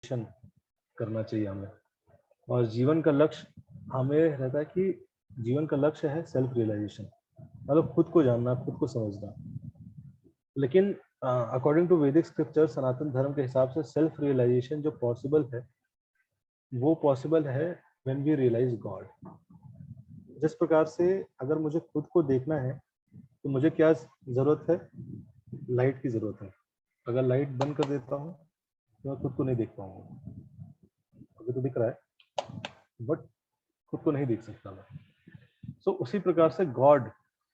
करना चाहिए हमें। और जीवन का लक्ष्य हमें रहता है कि जीवन का लक्ष्य है सेल्फ रियलाइजेशन, मतलब खुद को जानना, खुद को समझना। लेकिन अकॉर्डिंग टू वैदिक स्क्रिप्चर, सनातन धर्म के हिसाब से सेल्फ रियलाइजेशन जो पॉसिबल है वो पॉसिबल है व्हेन वी रियलाइज गॉड। जिस प्रकार से अगर मुझे खुद को देखना है तो मुझे क्या जरूरत है? लाइट की जरूरत है। अगर लाइट बंद कर देता हूँ तो मैं खुद को नहीं देख पाऊंगा। अभी तो दिख रहा है बट खुद को नहीं देख सकता मैं। सो उसी प्रकार से गॉड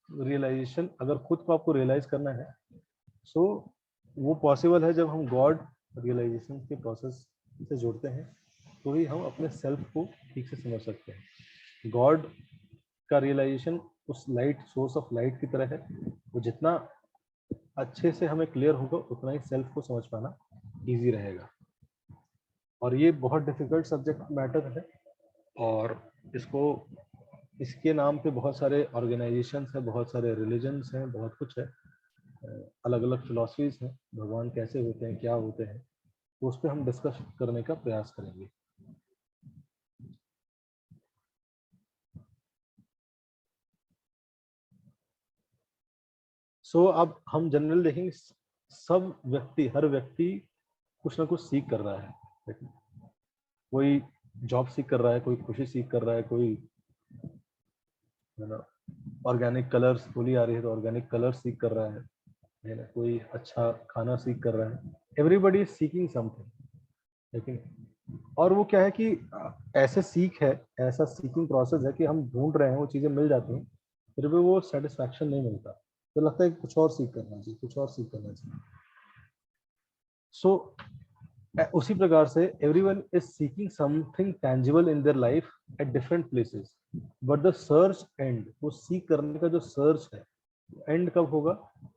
रियलाइजेशन, अगर खुद को आपको रियलाइज करना है सो वो पॉसिबल है जब हम गॉड रियलाइजेशन के प्रोसेस से जुड़ते हैं, तो ही हम अपने सेल्फ को ठीक से समझ सकते हैं। गॉड का रियलाइजेशन उस लाइट, सोर्स ऑफ लाइट की तरह है। वो जितना अच्छे से हमें क्लियर होगा उतना ही सेल्फ को समझ पाना इजी रहेगा। और ये बहुत डिफिकल्ट सब्जेक्ट मैटर है, और इसके नाम पे बहुत सारे ऑर्गेनाइजेशंस हैं, बहुत सारे रिलीजन्स हैं, बहुत कुछ है, अलग अलग फिलॉसफीज हैं। भगवान कैसे होते हैं, क्या होते हैं, तो उस पर हम डिस्कस करने का प्रयास करेंगे। अब हम जनरल देखेंगे, सब व्यक्ति, हर व्यक्ति कुछ ना कुछ सीख कर रहा है। कोई जॉब सीख कर रहा है, कोई खुशी सीख कर रहा है, कोई ऑर्गेनिक कलर्स, होली आ रही है तो ऑर्गेनिक कलर्स सीख कर रहा है ना, कोई अच्छा खाना सीख कर रहा है। Everybody is seeking something. लेकिन और वो क्या है कि ऐसे सीख है, ऐसा सीकिंग प्रोसेस है कि हम ढूंढ रहे हैं, वो चीजें मिल जाती हैं, फिर भी वो सेटिस्फैक्शन नहीं मिलता, तो लगता है कि कुछ और सीख करना चाहिए, कुछ और सीख करना चाहिए। सो उसी प्रकार से everyone is seeking something tangible in their life at different places, but the search and, वो सीख करने का जो सर्च है, एंड कब होगा?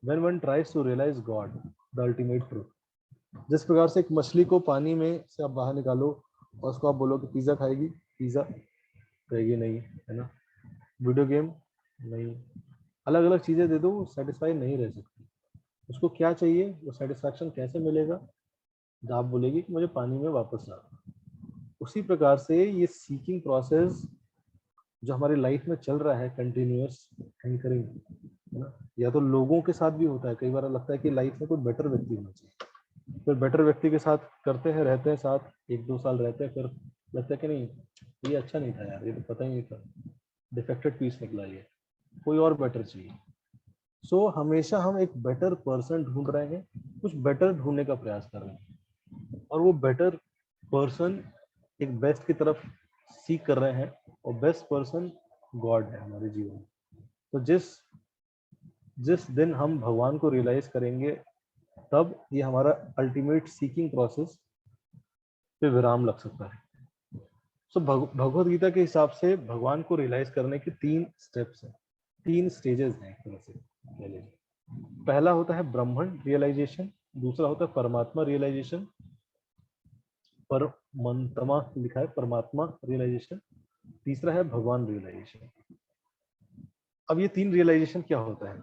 When one tries to realise God, the ultimate truth. जिस प्रकार से एक मछली को पानी में से आप बाहर निकालो और उसको आप बोलो कि पिज्जा खाएगी, पिज्जा कहेगी नहीं, है ना। वीडियो गेम नहीं, अलग अलग चीजें दे दो, वो सेटिस्फाई नहीं रह सकती। उसको क्या चाहिए, वो सेटिस्फैक्शन कैसे मिलेगा? तो आप बोलेगी कि मुझे पानी में वापस ला। उसी प्रकार से ये सीकिंग प्रोसेस जो हमारी लाइफ में चल रहा है, कंटिन्यूअस एंकरिंग, है ना। या तो लोगों के साथ भी होता है, कई बार लगता है कि लाइफ में कोई बेटर व्यक्ति होना चाहिए, फिर बेटर व्यक्ति के साथ करते हैं, रहते हैं साथ, एक दो साल रहते हैं, फिर लगता है कि नहीं, ये अच्छा नहीं था यार, ये तो पता ही नहीं था, डिफेक्टेड पीस निकला, ये कोई और बेटर चाहिए। हमेशा हम एक बेटर पर्सन ढूंढ रहे हैं, कुछ बेटर ढूंढने का प्रयास कर रहे हैं, और वो बेटर पर्सन एक बेस्ट की तरफ सीख कर रहे हैं, और बेस्ट पर्सन गॉड है हमारे जीवन में। तो जिस जिस दिन हम भगवान को रियलाइज करेंगे, तब ये हमारा अल्टीमेट सीकिंग प्रोसेस पे विराम लग सकता है। भगवत गीता के हिसाब से भगवान को रियलाइज करने के 3 स्टेप्स हैं, 3 स्टेजेस हैं एक तरह से कह लीजिए। पहला होता है ब्रह्मण रियलाइजेशन, दूसरा होता है परमात्मा रियलाइजेशन, परमात्मा लिखा है, परमात्मा रियलाइजेशन, तीसरा है भगवान रियलाइजेशन। अब ये 3 रियलाइजेशन क्या होता है?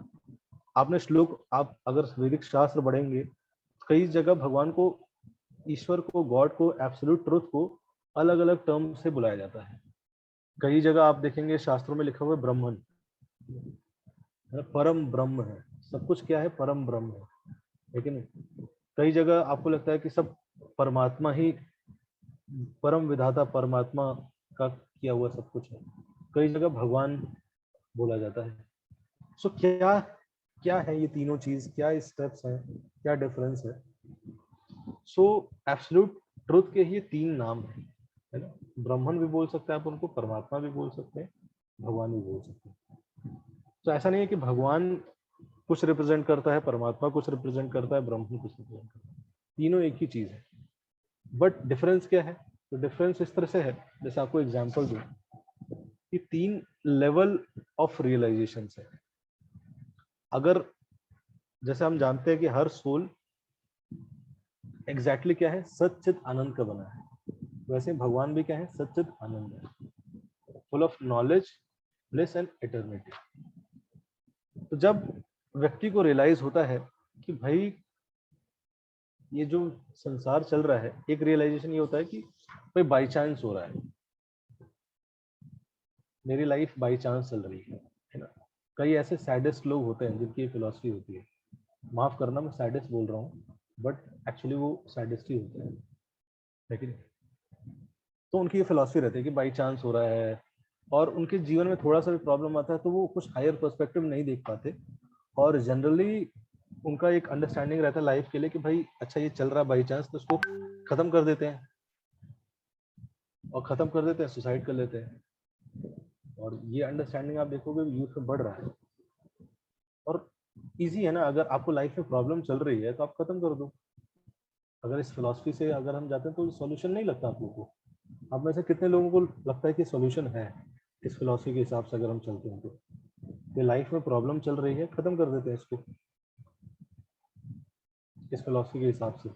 आपने श्लोक, आप अगर वैदिक शास्त्र पढ़ेंगे, कई जगह भगवान को, ईश्वर को, गॉड को, एब्सोल्यूट ट्रुथ को अलग अलग टर्म से बुलाया जाता है। कई जगह आप देखेंगे शास्त्रों में लिखा हुआ है ब्रह्मन, परम ब्रह्म है, सब कुछ क्या है? परम ब्रह्म है। लेकिन कई जगह आपको लगता है कि सब परमात्मा ही, परम विधाता परमात्मा का किया हुआ सब कुछ है, कई जगह भगवान बोला जाता है। क्या क्या है ये तीनों चीज, क्या स्टेप्स हैं, क्या डिफरेंस है? एब्सोल्यूट ट्रुथ के ये 3 नाम हैं, है ना। ब्रह्मन भी बोल सकते हैं आप उनको, परमात्मा भी बोल सकते हैं, भगवान भी बोल सकते हैं। तो ऐसा नहीं है कि भगवान कुछ रिप्रेजेंट करता है, परमात्मा कुछ रिप्रेजेंट करता है, ब्रह्मन कुछ रिप्रेजेंट करता है, तीनों एक ही चीज है। बट डिफरेंस क्या है? तो डिफरेंस इस तरह से है, जैसे आपको एग्जांपल दूं कि 3 लेवल ऑफ रियलाइजेशन है। अगर जैसे हम जानते हैं कि हर सोल एग्जैक्टली क्या है? सच्चित आनंद का बना है, वैसे भगवान भी क्या है? सच्चित आनंद है, full of knowledge, bliss and eternity. तो जब व्यक्ति को रियलाइज होता है कि भाई ये जो संसार चल रहा है, एक रियलाइजेशन ये होता है कि भाई बाई चांस हो रहा है, मेरी लाइफ बाई चांस चल रही है ना। कई ऐसे सैडेस्ट लोग होते हैं जिनकी ये फिलॉसफी होती है, माफ करना मैं सैडेस्ट बोल रहा हूँ, बट एक्चुअली वो सैडेस्ट ही होते हैं, लेकिन तो उनकी ये फिलॉसफी रहती है कि बाई चांस हो रहा है, और उनके जीवन में थोड़ा सा भी प्रॉब्लम आता है तो वो कुछ हायर पर्सपेक्टिव नहीं देख पाते, और जनरली उनका एक अंडरस्टैंडिंग रहता है लाइफ के लिए कि भाई अच्छा ये चल रहा है बाई चांस, तो उसको खत्म कर देते हैं, और खत्म कर देते हैं सुसाइड कर लेते हैं। और ये अंडरस्टैंडिंग आप देखोगे यूथ में बढ़ रहा है, और इजी है ना, अगर आपको लाइफ में प्रॉब्लम चल रही है तो आप खत्म कर दो। अगर इस फिलॉसफी से अगर हम जाते हैं तो सॉल्यूशन नहीं लगता आप लोगों को। आप में से कितने लोगों को लगता है कि सॉल्यूशन है इस फिलॉसफी के हिसाब से अगर हम चलते हैं तो? ये लाइफ में प्रॉब्लम चल रही है, खत्म कर देते हैं इसको इस फिलॉसफी के हिसाब से।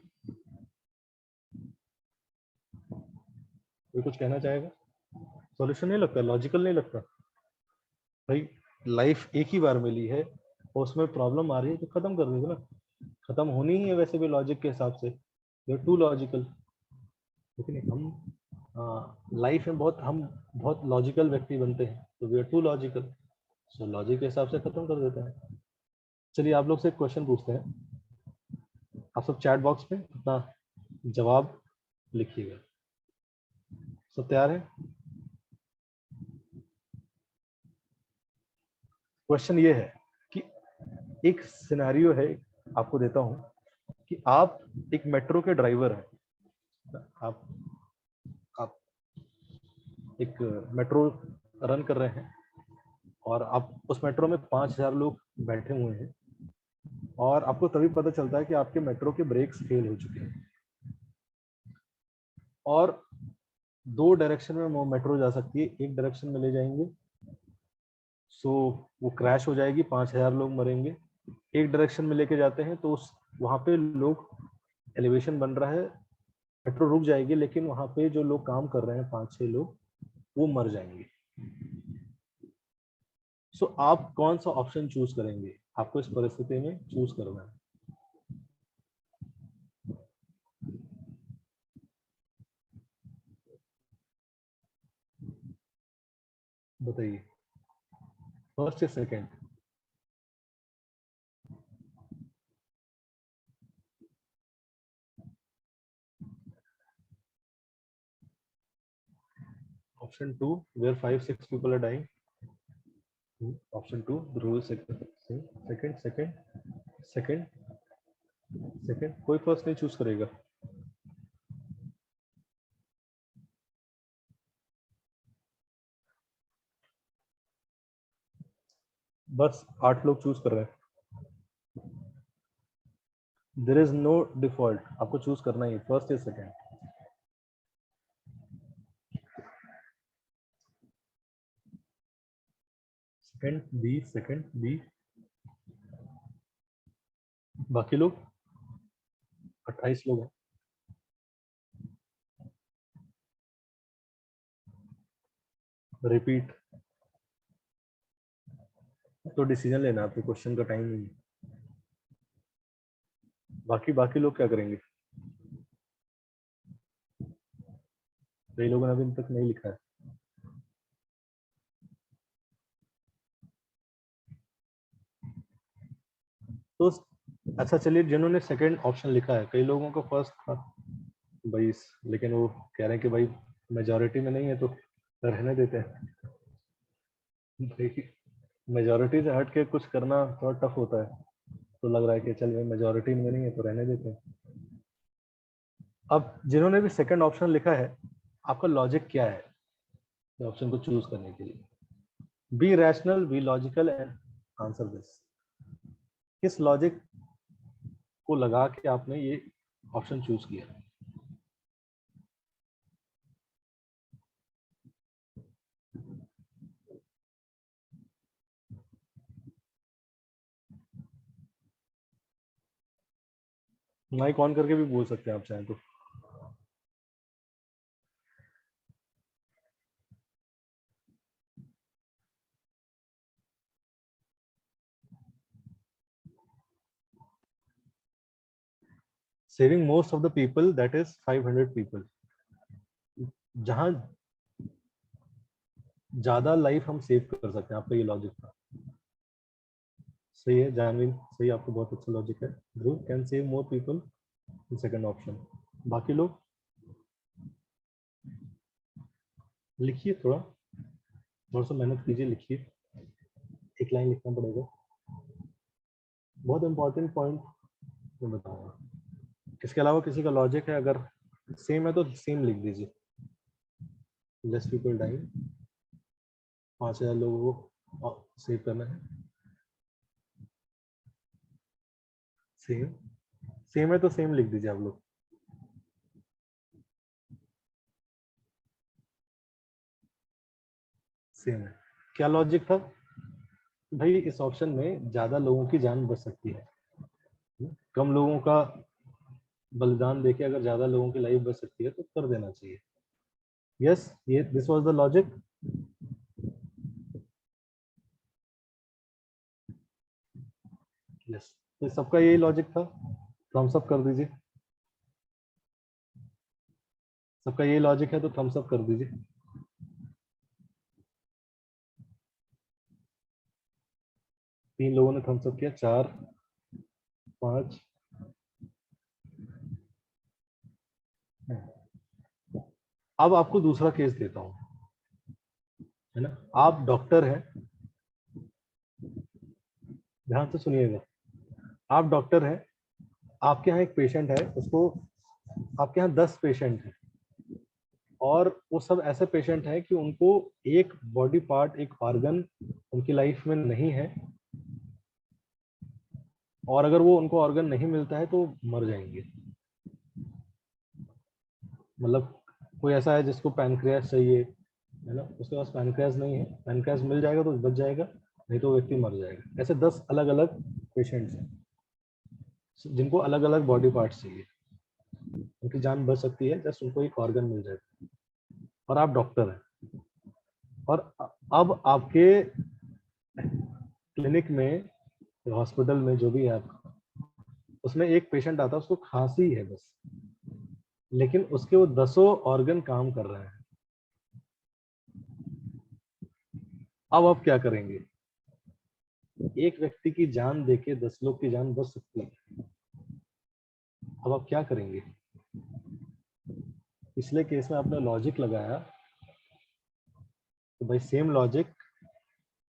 कोई कुछ कहना चाहेगा? सॉल्यूशन नहीं लगता, लॉजिकल नहीं लगता भाई। लाइफ एक ही बार मिली है और उसमें प्रॉब्लम आ रही है तो खत्म कर देंगे ना, खत्म होनी ही है वैसे भी लॉजिक के हिसाब से, यू टू लॉजिकल। लेकिन हम लाइफ में बहुत लॉजिकल व्यक्ति बनते हैं तो we are too logical, so logic के हिसाब से खत्म कर देते हैं। चलिए आप लोग से एक क्वेश्चन पूछते हैं, आप सब चैट बॉक्स में अपना जवाब लिखिएगा। सब तैयार है? क्वेश्चन ये है कि एक सिनेरियो है, आपको देता हूं कि आप एक मेट्रो के ड्राइवर हैं, आप एक मेट्रो रन कर रहे हैं, और आप उस मेट्रो में 5,000 लोग बैठे हुए हैं, और आपको तभी पता चलता है कि आपके मेट्रो के ब्रेक्स फेल हो चुके हैं, और दो डायरेक्शन में वो मेट्रो जा सकती है, एक डायरेक्शन में ले जाएंगे सो वो क्रैश हो जाएगी, 5,000 लोग मरेंगे। एक डायरेक्शन में लेके जाते हैं तो उस वहां पे लोग, एलिवेशन बन रहा है, मेट्रो रुक जाएगी, लेकिन वहां पे जो लोग काम कर रहे हैं 5-6 लोग, वो मर जाएंगे। सो आप कौन सा ऑप्शन चूज करेंगे? आपको इस परिस्थिति में चूज करना है। बताइए, फर्स्ट या second? Option two, where 5-6 people are dying. Option two, rule second second second second second, कोई फर्स्ट नहीं चूज करेगा? बस 8 लोग चूज कर रहे हैं। देर इज नो डिफॉल्ट, आपको चूज करना ही, फर्स्ट या second. Second B, second B. बाकी लोग 28 लोग हैं। रिपीट, तो डिसीजन लेना, आपके क्वेश्चन का टाइम नहीं है। बाकी बाकी लोग क्या करेंगे? कई लोगों ने अभी तक नहीं लिखा है। तो अच्छा चलिए, जिन्होंने सेकंड ऑप्शन लिखा है, कई लोगों का फर्स्ट था 22, लेकिन वो कह रहे हैं कि भाई मेजोरिटी में नहीं है तो रहने देते हैं। देखिए, मेजोरिटी से हट के कुछ करना थोड़ा टफ होता है, तो लग रहा है कि चल भाई मेजोरिटी में नहीं है तो रहने देते हैं। अब जिन्होंने भी सेकंड ऑप्शन लिखा है, आपका लॉजिक क्या है ऑप्शन को चूज करने के लिए? B rational, be logical and answer this. किस लॉजिक को लगा के आपने ये ऑप्शन चूज किया? माइक ऑन करके भी बोल सकते हैं आप चाहें तो। Saving most of the people that is 500 people. जहां ज्यादा लाइफ हम सेव कर सकते हैं, आपका ये लॉजिक था। सही है जानवी, सही, आपको बहुत अच्छा लॉजिक है। Dhruv can save more people, second option. बाकी लोग लिखिए, थोड़ा सा मेहनत कीजिए, लिखिए, एक लाइन लिखना पड़ेगा। बहुत इंपॉर्टेंट पॉइंट मैं बताऊंगा। इसके अलावा किसी का लॉजिक है? अगर सेम है तो सेम लिख दीजिए। लेस पीपल डाइंग, 5,000 लोगों को सेव करना है। सेम, सेम है तो सेम लिख दीजिए आप लोग। सेम है। क्या लॉजिक था भाई? इस ऑप्शन में ज्यादा लोगों की जान बच सकती है, कम लोगों का बलिदान देके अगर ज्यादा लोगों की लाइफ बच सकती है तो कर देना चाहिए। यस, ये this was the logic. Yes, तो सबका यही लॉजिक था। थम्स अप कर दीजिए। सबका यही लॉजिक है तो थम्स अप कर दीजिए। तीन लोगों ने थम्स अप किया, 4, 5। अब आपको दूसरा केस देता हूं, है ना। आप डॉक्टर हैं, ध्यान से सुनिएगा। आप डॉक्टर हैं, आपके यहाँ एक पेशेंट है, उसको, आपके यहाँ 10 पेशेंट हैं, और वो सब ऐसे पेशेंट हैं कि उनको एक बॉडी पार्ट, एक ऑर्गन उनकी लाइफ में नहीं है, और अगर वो उनको ऑर्गन नहीं मिलता है तो मर जाएंगे। मतलब कोई ऐसा है जिसको पैनक्रियास चाहिए, है ना, उसके पास पैनक्रियास नहीं है, पैनक्रियास मिल जाएगा तो बच जाएगा, नहीं तो व्यक्ति मर जाएगा। ऐसे 10 अलग अलग पेशेंट्स हैं जिनको अलग अलग बॉडी पार्ट्स चाहिए, उनकी जान बच सकती है जस्ट उनको एक ऑर्गन मिल जाए। और आप डॉक्टर हैं, और अब आपके क्लिनिक में, हॉस्पिटल में, जो भी है आपका, उसमें एक पेशेंट आता है, उसको खांसी है बस, लेकिन उसके वो 10 ऑर्गन काम कर रहे हैं। अब आप क्या करेंगे? एक व्यक्ति की जान देके 10 लोग की जान बच सकती है। अब आप क्या करेंगे? पिछले केस में आपने लॉजिक लगाया, तो भाई सेम लॉजिक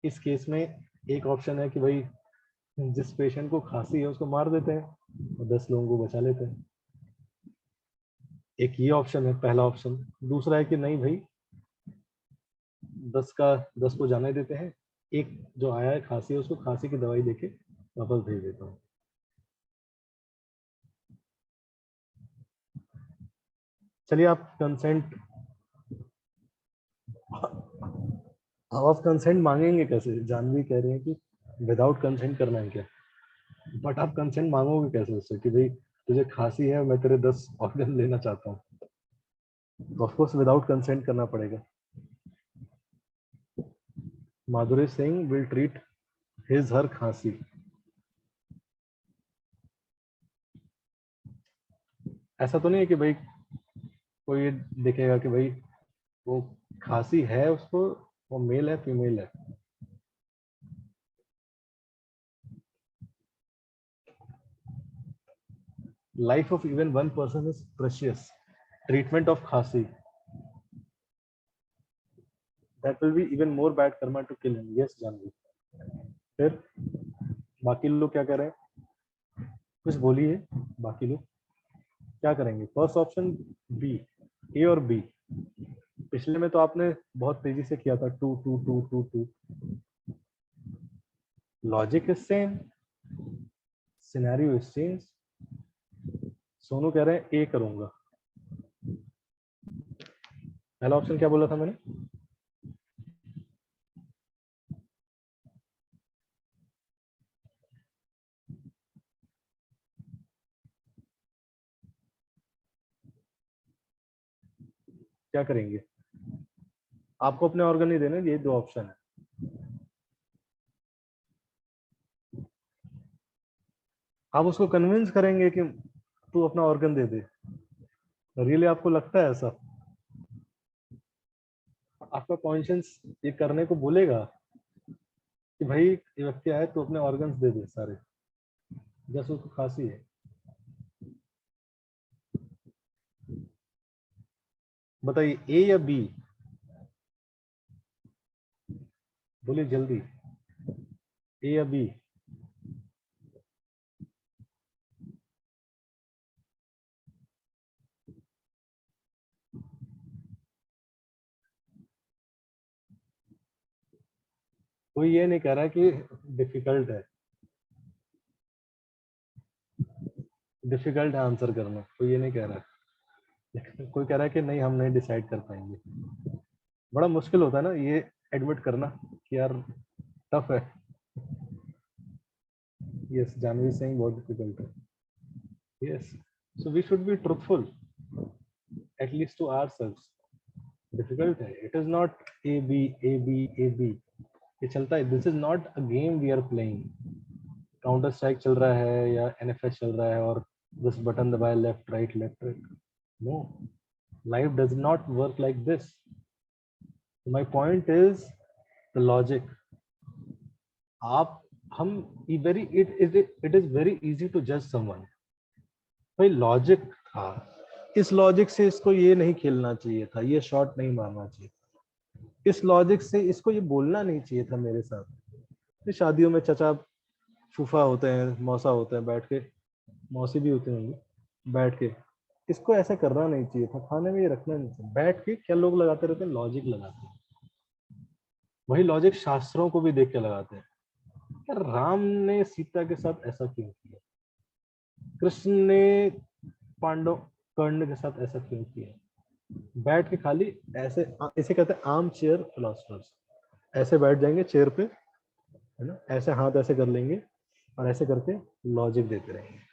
इस केस में। एक ऑप्शन है कि भाई जिस पेशेंट को खांसी है उसको मार देते हैं और 10 लोगों को बचा लेते हैं। एक ये ऑप्शन है, पहला ऑप्शन। दूसरा है कि नहीं भाई, 10 को जाने देते हैं, एक जो आया है खांसी है उसको खांसी की दवाई देके वापस भेज देता हूँ। चलिए, आप कंसेंट मांगेंगे कैसे? जानवी कह रही है कि विदाउट कंसेंट करना है क्या, बट आप कंसेंट मांगोगे कैसे उससे कि भाई तुझे खांसी है, मैं तेरे 10 ऑर्गन लेना चाहता हूँ? तो ऑफकोर्स विदाउट कंसेंट करना पड़ेगा। Madhuri Singh will treat his her khansi. ऐसा तो नहीं है कि भाई कोई ये देखेगा कि भाई वो खांसी है उसको, वो मेल है फीमेल है। Life of even one person is precious. Treatment of khansi, that will be even more bad karma to kill him. Yes Janvi. फिर बाकी लोग क्या कह रहे हैं? कुछ बोलिए। बाकी लोग क्या करेंगे? फर्स्ट ऑप्शन बी, ए और बी। पिछले में तो आपने बहुत तेजी से किया था, two two two two two. Logic is same, scenario is change. Sonu कह रहे हैं ए करूंगा। पहला ऑप्शन क्या बोला था मैंने? क्या करेंगे? आपको अपने ऑर्गन नहीं देने, ये दो ऑप्शन है। आप उसको कन्विंस करेंगे कि तू अपना ऑर्गन दे दे। रियली आपको लगता है ऐसा? आपका कॉन्शियस ये करने को बोलेगा कि भाई ये व्यक्ति आए तो अपने ऑर्गन्स दे दे सारे, जैसे उसको खांसी है? बताइए, ए या बी? बोलिए जल्दी, ए या बी? कोई ये नहीं कह रहा कि डिफिकल्ट है, डिफिकल्ट है आंसर करना, कोई ये नहीं कह रहा है। कोई कह रहा है कि नहीं हम नहीं डिसाइड कर पाएंगे। बड़ा मुश्किल होता है ना ये एडमिट करना कि यार टफ है। यस, जानवी सिंह बहुत डिफिकल्ट है। Yes, so we should be truthful at least to ourselves. Difficult है, it is not A B A B A B, ये चलता है। This is not a game we are playing. Counter strike चल रहा है या एनएफएस चल रहा है और बस बटन दबाए left right left right. No, life does not work like this. My point is the logic. आप हम very it is very easy to judge someone. भाई लॉजिक था, इस लॉजिक से इसको ये नहीं खेलना चाहिए था, ये शॉट नहीं मारना चाहिए, इस लॉजिक से इसको ये बोलना नहीं चाहिए था मेरे साथ। शादियों में चचा फूफा होते हैं, मौसा होते हैं, बैठ के, मौसी भी होते होंगे, बैठ के इसको ऐसा करना नहीं चाहिए था, खाने में ये रखना नहीं चाहिए। बैठ के क्या लोग लगाते रहते हैं? लॉजिक लगाते हैं। वही लॉजिक शास्त्रों को भी देख के लगाते हैं। यार राम ने सीता के साथ ऐसा क्यों किया? कृष्ण ने पांडव कर्ण के साथ ऐसा क्यों किया? बैठ के खाली ऐसे, इसे कहते हैं आर्म चेयर फिलोसफर्स। ऐसे बैठ जाएंगे चेयर पे, है ना, ऐसे हाथ ऐसे कर लेंगे और ऐसे करके लॉजिक देते रहेंगे।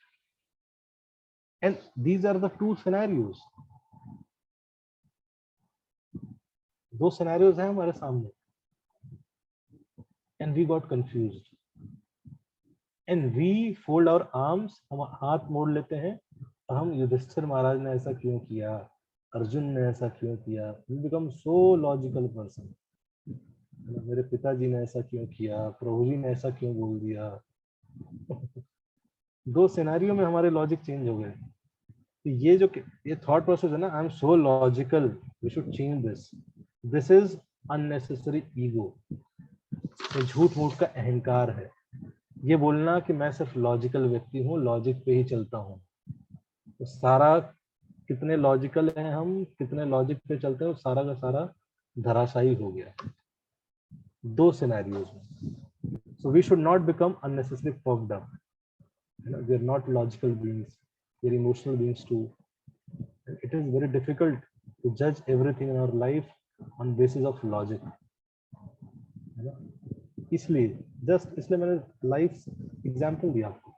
And these are the two scenarios. दो सिनेरियोज हैं हमारे सामने, and we got confused and we fold our arms, हम हाथ मोड़ लेते हैं और हम युधिष्ठिर महाराज ने ऐसा क्यों किया, अर्जुन ने ऐसा क्यों किया, we become so logical person. मेरे पिताजी ने ऐसा क्यों किया, प्रभु जी ने ऐसा क्यों बोल दिया। दो सिनेरियो में हमारे लॉजिक चेंज हो गए। तो ये थॉट प्रोसेस है ना, I am so logical, we should change this, this is unnecessary ego. ये झूठ मूठ का अहंकार है, ये बोलना कि मैं सिर्फ लॉजिकल व्यक्ति हूँ, लॉजिक पे ही चलता हूँ। तो सारा, कितने लॉजिकल हैं हम, कितने लॉजिक पे चलते हैं, वो सारा का सारा धराशायी हो गया दो सिनेरियोज में। So we should not become unnecessary fucked up. We are not logical beings, we are emotional beings too. It is very difficult to जज everything in our life on basis of logic, है ना। इसलिए मैंने life example दिया आपको।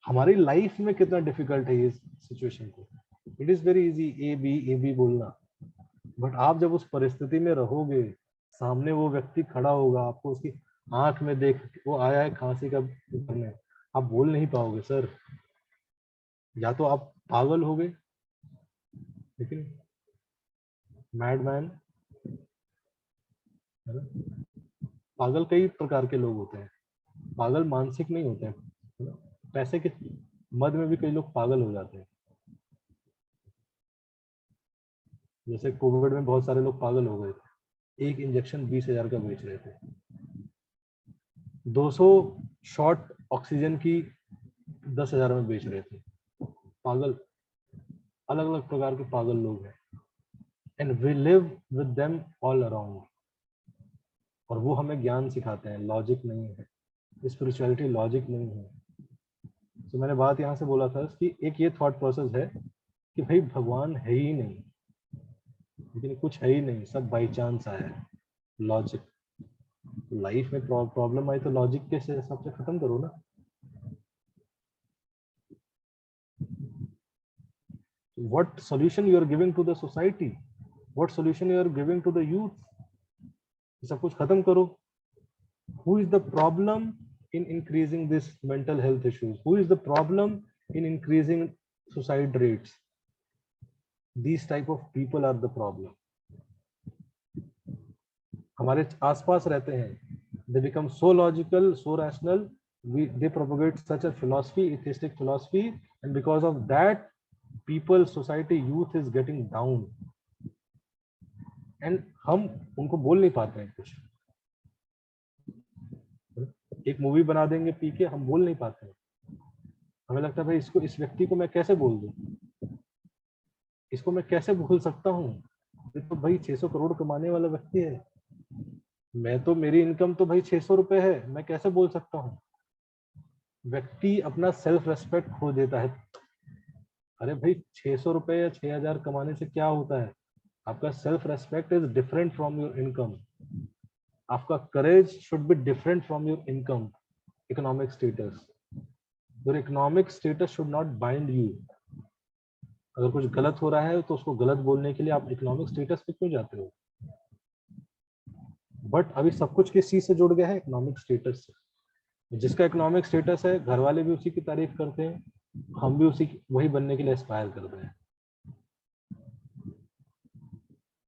हमारी life में कितना डिफिकल्ट है इस सिचुएशन को। It is very easy A B बोलना, बट आप जब उस परिस्थिति में रहोगे, सामने वो व्यक्ति खड़ा होगा, आपको उसकी आंख में देख, वो आया है खांसी का करने, आप बोल नहीं पाओगे सर। या तो आप पागल हो गए, लेकिन मैडमैन, है ना। पागल कई प्रकार के लोग होते हैं, पागल मानसिक नहीं होते हैं, है ना? पैसे के मद में भी कई लोग पागल हो जाते हैं। जैसे कोविड में बहुत सारे लोग पागल हो गए थे, एक इंजेक्शन 20,000 का बेच रहे थे, 200 शॉट ऑक्सीजन की 10,000 में बेच रहे थे। पागल, अलग अलग प्रकार के पागल लोग हैं, and we live with them all around. और वो हमें ज्ञान सिखाते हैं, लॉजिक नहीं है, स्पिरिचुअलिटी लॉजिक नहीं है। तो मैंने बात यहाँ से बोला था कि एक ये थॉट प्रोसेस है कि भाई भगवान है ही नहीं, लेकिन कुछ है ही नहीं, सब बाई चांस आया है, लॉजिक। लाइफ में प्रॉब्लम आई तो लॉजिक के हिसाब से खत्म करो ना। What solution you are giving to the society? What solution you are giving to the youth? सब कुछ खत्म करो। Who is the problem in increasing this mental health issues? Who is the problem in increasing suicide rates. These type of people are the problem. हमारे आसपास रहते हैं, they become so logical, so rational, they propagate such a philosophy, atheistic philosophy, and because of that people, society, youth is getting down, and हम उनको बोल नहीं पाते हैं कुछ. एक मूवी बना देंगे पी के, हम बोल नहीं पाते हैं. हमें लगता है भाई इसको, इस व्यक्ति को मैं कैसे बोल दूं, इसको मैं कैसे भूल सकता हूँ, ये तो भाई 600 करोड़ कमाने वाला व्यक्ति है, मैं तो, मेरी इनकम तो भाई 600 रुपए है, मैं कैसे बोल सकता हूँ. व्यक्ति अपना सेल्फ रेस्पेक्ट खो देता है. अरे भाई 600 रुपए या 6000 कमाने से क्या होता है, आपका self respect is different from your income. आपका courage should be different from your income, economic status. Your economic status should not bind you. अगर कुछ गलत हो रहा है तो उसको गलत बोलने के लिए आप इकोनॉमिक स्टेटस पे क्यों जाते हो. बट अभी सब कुछ किस चीज से जुड़ गया है, इकोनॉमिक स्टेटस से. जिसका इकोनॉमिक स्टेटस है, घर वाले भी उसी की तारीफ करते हैं, हम भी उसी वही बनने के लिए एस्पायर करते हैं.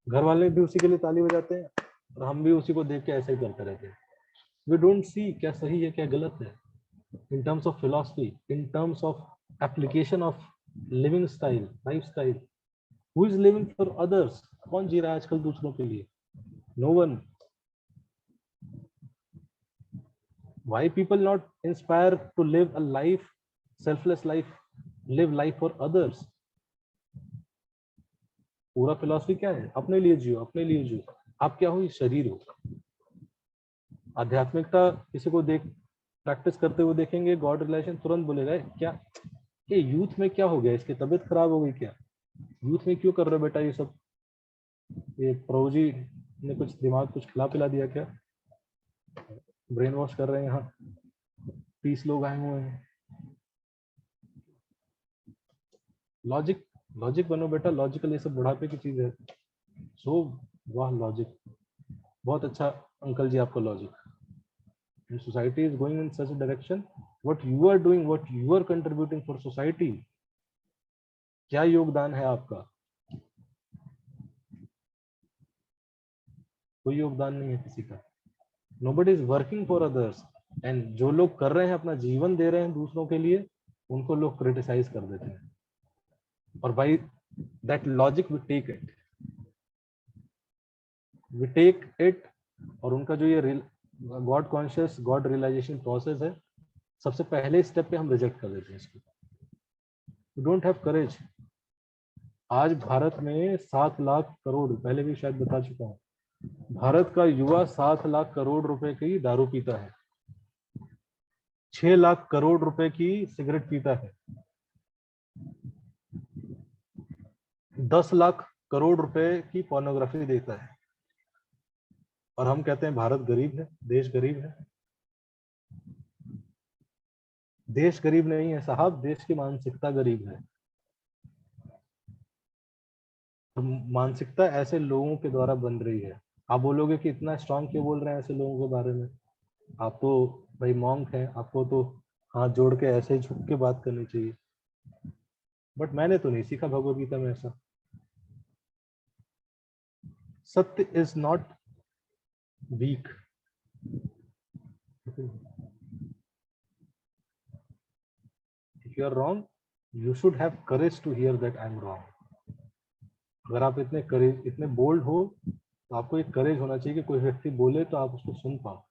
घर वाले भी उसी के लिए ताली बजाते हैं और हम भी उसी को देख के ऐसे ही करते रहते हैं. वी डोंट सी क्या सही है क्या गलत है. In terms of philosophy, in terms of application of living style, life style, who is living for others. कौन जी रहा है आजकल दूसरों के लिए? No one. Why people not inspire to live a life, selfless life, live life for others? पूरा philosophy क्या है, अपने लिए जियो, अपने लिए जियो. आप क्या हो, ये शरीर हो. आध्यात्मिकता किसी को देख प्रैक्टिस करते हुए देखेंगे, गॉड रिलेशन, तुरंत बोलेगा क्या ये यूथ में क्या हो गया, इसकी तबीयत खराब हो गई क्या, यूथ में क्यों कर रहे हो बेटा ये सब, ये प्रभु जी ने कुछ दिमाग कुछ खिला पिला दिया क्या, ब्रेन वॉश कर रहे हैं, यहाँ 30 लोग आए हुए हैं. लॉजिक, लॉजिक बनो बेटा, लॉजिकल, ये सब बुढ़ापे की चीज है. सो वाह लॉजिक, बहुत अच्छा अंकल जी आपका logic. Society is going in such a direction, what you are doing, what you are contributing for society, क्या योगदान है आपका? कोई योगदान नहीं है किसी का. Nobody is working for others. And जो लोग कर रहे हैं, अपना जीवन दे रहे हैं दूसरों के लिए, उनको लोग क्रिटिसाइज कर देते हैं. और by that logic we take it, और उनका जो ये God conscious, God realisation process है, सबसे पहले स्टेप पे हम रिजेक्ट कर देते हैं इसको. यू डोंट हैव करेज. आज भारत में 7 लाख करोड़, पहले भी शायद बता चुका हूँ, भारत का युवा 7 लाख करोड़ रुपए की दारू पीता है, 6 लाख करोड़ रुपए की सिगरेट पीता है, 10 लाख करोड़ रुपए की पोर्नोग्राफी देता है. और हम कहते हैं भारत गरीब है, देश गरीब है. देश गरीब नहीं है साहब, देश की मानसिकता गरीब है. मानसिकता ऐसे लोगों के द्वारा बन रही है. आप बोलोगे कि इतना स्ट्रांग क्यों बोल रहे हैं ऐसे लोगों के बारे में, आप तो भाई मॉन्क हैं, आपको तो हाथ जोड़ के ऐसे झुक के बात करनी चाहिए. बट मैंने तो नहीं सीखा भगवद गीता में ऐसा. सत्य is not weak. If you are wrong, you should have courage to hear that I am wrong. अगर आप इतने करेज, इतने बोल्ड हो, तो आपको एक करेज होना चाहिए कि कोई व्यक्ति बोले तो आप उसको सुन पाओ.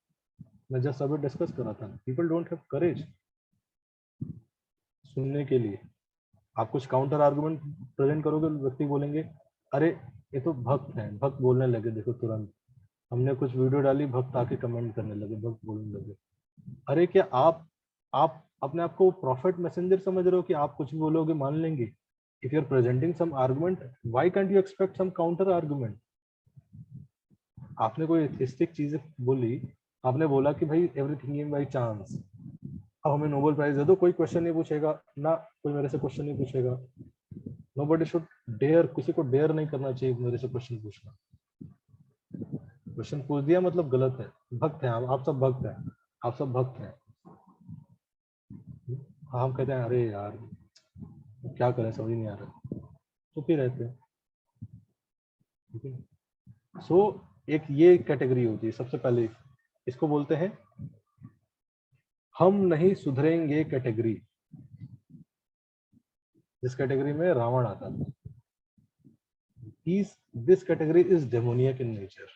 मैं जस्ट अभी डिस्कस कर रहा था, पीपल डोंट हैव करेज सुनने के लिए. आप कुछ काउंटर आर्गुमेंट प्रेजेंट करोगे, व्यक्ति बोलेंगे अरे ये तो भक्त हैं, भक्त बोलने लगे, देखो तुरंत हमने कुछ वीडियो डाली, भक्त आके कमेंट करने लगे, भक्त बोलने लगे. अरे क्या आप अपने आप को प्रॉफिट मैसेंजर समझ रहे हो कि आप कुछ भी बोलोगे मान लेंगे? If you are presenting some argument, why can't you expect some counter argument? आपने कोई एथिस्टिक चीजें बोली, आपने बोला कि भाई एवरीथिंग इन बाय चांस, अब हमें नोबेल प्राइज दे दो, कोई क्वेश्चन नहीं पूछेगा ना, कोई मेरे से क्वेश्चन नहीं पूछेगा. नोबडी शुड डेयर, किसी को डेयर नहीं करना चाहिए मेरे से क्वेश्चन पूछना. क्वेश्चन पूछ दिया मतलब गलत है. भक्त हैं आप सब भक्त हैं, आप सब भक्त हैं. हम कहते हैं अरे यार क्या करें, समझ नहीं आ रहा, चुप ही रहते हैं। ठीक है। सो एक ये कैटेगरी होती है सबसे पहले, इसको बोलते हैं हम नहीं सुधरेंगे कैटेगरी, जिस कैटेगरी में रावण आता था। This category is demoniac in nature.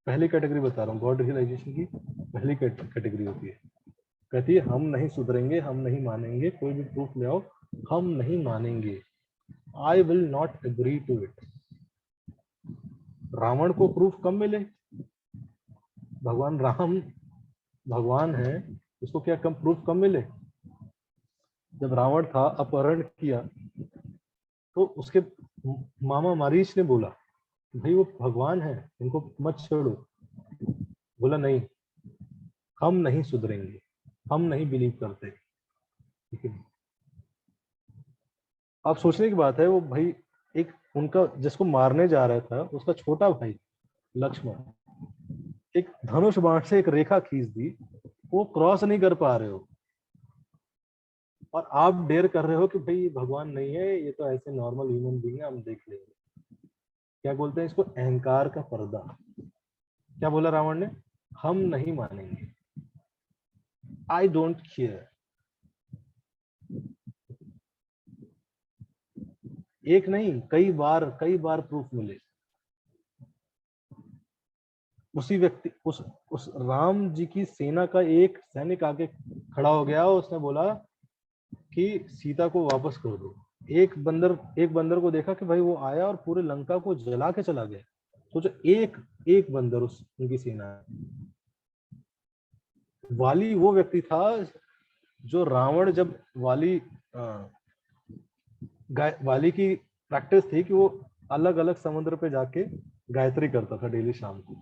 पहली कैटेगरी बता रहा हूँ, गॉड रियलाइजेशन की पहली कैटेगरी होती है, कहती है हम नहीं सुधरेंगे, हम नहीं मानेंगे, कोई भी प्रूफ ले आओ, हम नहीं मानेंगे, I will not agree to it. Ravan को प्रूफ कब मिले? भगवान राम भगवान है, उसको क्या कम प्रूफ कब मिले? जब रावण था, अपहरण किया, तो उसके मामा मारीच ने बोला भाई वो भगवान है, इनको मत छोड़ो। बोला नहीं, हम नहीं सुधरेंगे, हम नहीं बिलीव करते। ठीक है। आप सोचने की बात है, वो भाई एक उनका जिसको मारने जा रहा था उसका छोटा भाई लक्ष्मण एक धनुष बाण से एक रेखा खींच दी, वो क्रॉस नहीं कर पा रहे हो, और आप डेयर कर रहे हो कि भाई ये भगवान नहीं है, ये तो ऐसे नॉर्मल ह्यूमन बीइंग है, हम देख लेंगे। क्या बोलते हैं इसको? अहंकार का पर्दा। क्या बोला रावण ने? हम नहीं मानेंगे, आई डोंट केयर। एक नहीं, कई बार प्रूफ मिले। उसी व्यक्ति उस राम जी की सेना का एक सैनिक आके खड़ा हो गया, उसने बोला कि सीता को वापस कर दो। एक बंदर को देखा कि भाई वो आया और पूरे लंका को जला के चला गया। सोचो, एक एक बंदर उस उनकी सेना। वाली वो व्यक्ति था जो रावण, जब वाली वाली की प्रैक्टिस थी कि वो अलग अलग समुद्र पे जाके गायत्री करता था डेली शाम को।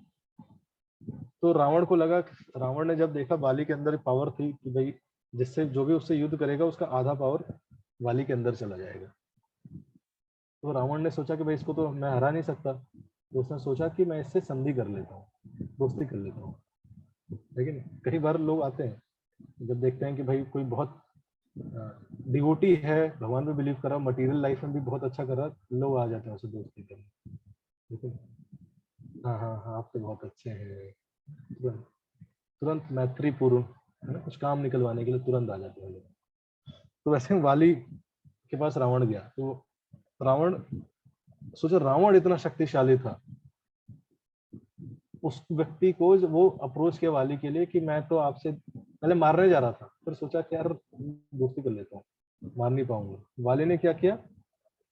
तो रावण को लगा, रावण ने जब देखा वाली के अंदर पावर थी कि भाई जिससे जो भी उससे युद्ध करेगा उसका आधा पावर वाली के अंदर चला जाएगा, तो रावण ने सोचा कि भाई इसको तो मैं हरा नहीं सकता, तो उसने सोचा कि मैं इससे संधि कर लेता हूँ, दोस्ती कर लेता हूँ। लेकिन कई बार लोग आते हैं जब देखते हैं कि भाई कोई बहुत डिवोटी है, भगवान पे बिलीव कर रहा, मटेरियल लाइफ में भी बहुत अच्छा कर रहा, लोग आ जाते हैं उसे दोस्ती करने। लेकिन हाँ हाँ हाँ, आप तो बहुत अच्छे हैं, तुरंत तुरंत मैत्री पूर्ण, है ना, कुछ काम निकलवाने के लिए तुरंत आ जाते हैं लोग। तो वैसे वाली के पास रावण गया, तो रावण सोचो, रावण इतना शक्तिशाली था, उस व्यक्ति को वो अप्रोच किया वाली के लिए कि मैं तो आपसे पहले मारने जा रहा था, फिर सोचा कि यार दोस्ती कर लेता हूँ, मार नहीं पाऊंगा। वाली ने क्या किया,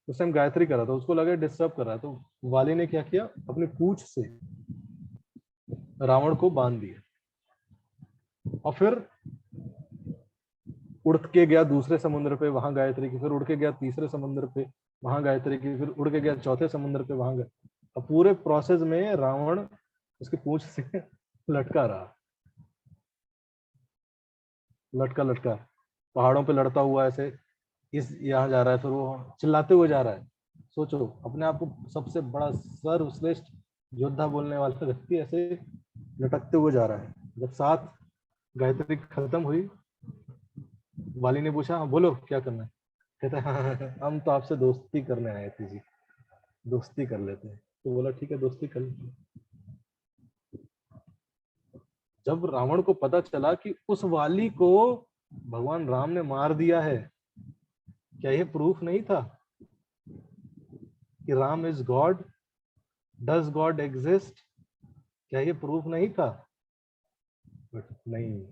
उस टाइम गायत्री कर रहा था, उसको लगा डिस्टर्ब कर रहा है, तो वाली ने क्या किया, अपनी पूंछ से रावण को बांध दिया, और फिर उड़ के गया दूसरे समुद्र पे, वहां गायत्री की, फिर उड़ के गया तीसरे समुद्र पे, वहां गायत्री की, फिर उड़ के गया चौथे समुद्र पे, वहां गया। अब पूरे प्रोसेस में रावण उसकी पूंछ से लटका रहा, लटका लटका पहाड़ों पे लड़ता हुआ ऐसे, इस यहाँ जा रहा है, फिर वो चिल्लाते हुए जा रहा है। सोचो, अपने आप को सबसे बड़ा सर्वश्रेष्ठ योद्धा बोलने वाला व्यक्ति ऐसे लटकते हुए जा रहा है। जब सात गायत्री खत्म हुई, वाली ने पूछा हाँ बोलो क्या करना है, कहता है हाँ, हम तो आपसे दोस्ती करने आए थे जी, दोस्ती कर लेते हैं। तो बोला ठीक है, दोस्ती कर लेते हैं। जब रावण को पता चला कि उस वाली को भगवान राम ने मार दिया है, क्या ये प्रूफ नहीं था कि Ram is God? Does God exist? क्या ये प्रूफ नहीं था? बट नहीं,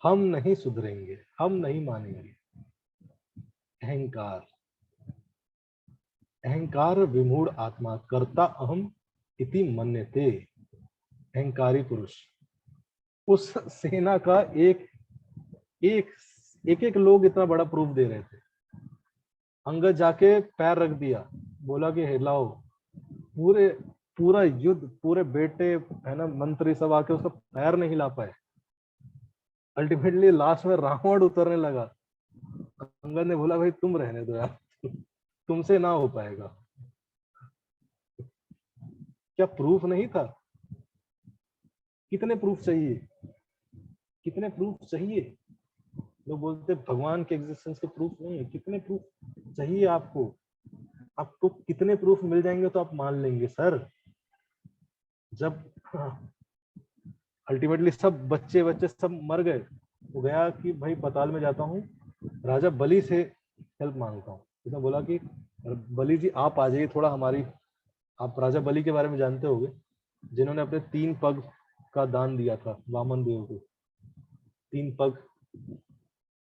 हम नहीं सुधरेंगे, हम नहीं मानेंगे। अहंकार, अहंकार विमूढ़ आत्मा कर्ता अहम इति मन्यते। अहंकारी पुरुष। उस सेना का एक एक लोग इतना बड़ा प्रूफ दे रहे थे, अंगद जाके पैर रख दिया, बोला कि हिलाओ, पूरे पूरा युद्ध, पूरे बेटे है ना मंत्री सब आके उसका पैर नहीं हिला पाए। अल्टीमेटली लास्ट में रावण उतरने लगा, अंगद ने बोला भाई तुम रहने दो यार, तुमसे ना हो पाएगा। क्या प्रूफ नहीं था? कितने प्रूफ चाहिए, कितने प्रूफ चाहिए? लोग बोलते हैं भगवान के एग्जिस्टेंस के प्रूफ नहीं है। कितने प्रूफ चाहिए आपको? आपको कितने प्रूफ मिल जाएंगे तो आप मान लेंगे सर? जब अल्टीमेटली सब बच्चे बच्चे सब मर गए, तो गया कि भाई पाताल में जाता हूँ, राजा बलि से हेल्प मांगता हूँ। उसने बोला कि बलि जी आप आ जाइए थोड़ा हमारी, आप राजा बलि के बारे में जानते होंगे, जिन्होंने अपने 3 पग का दान दिया था वामन देव को। 3 पग,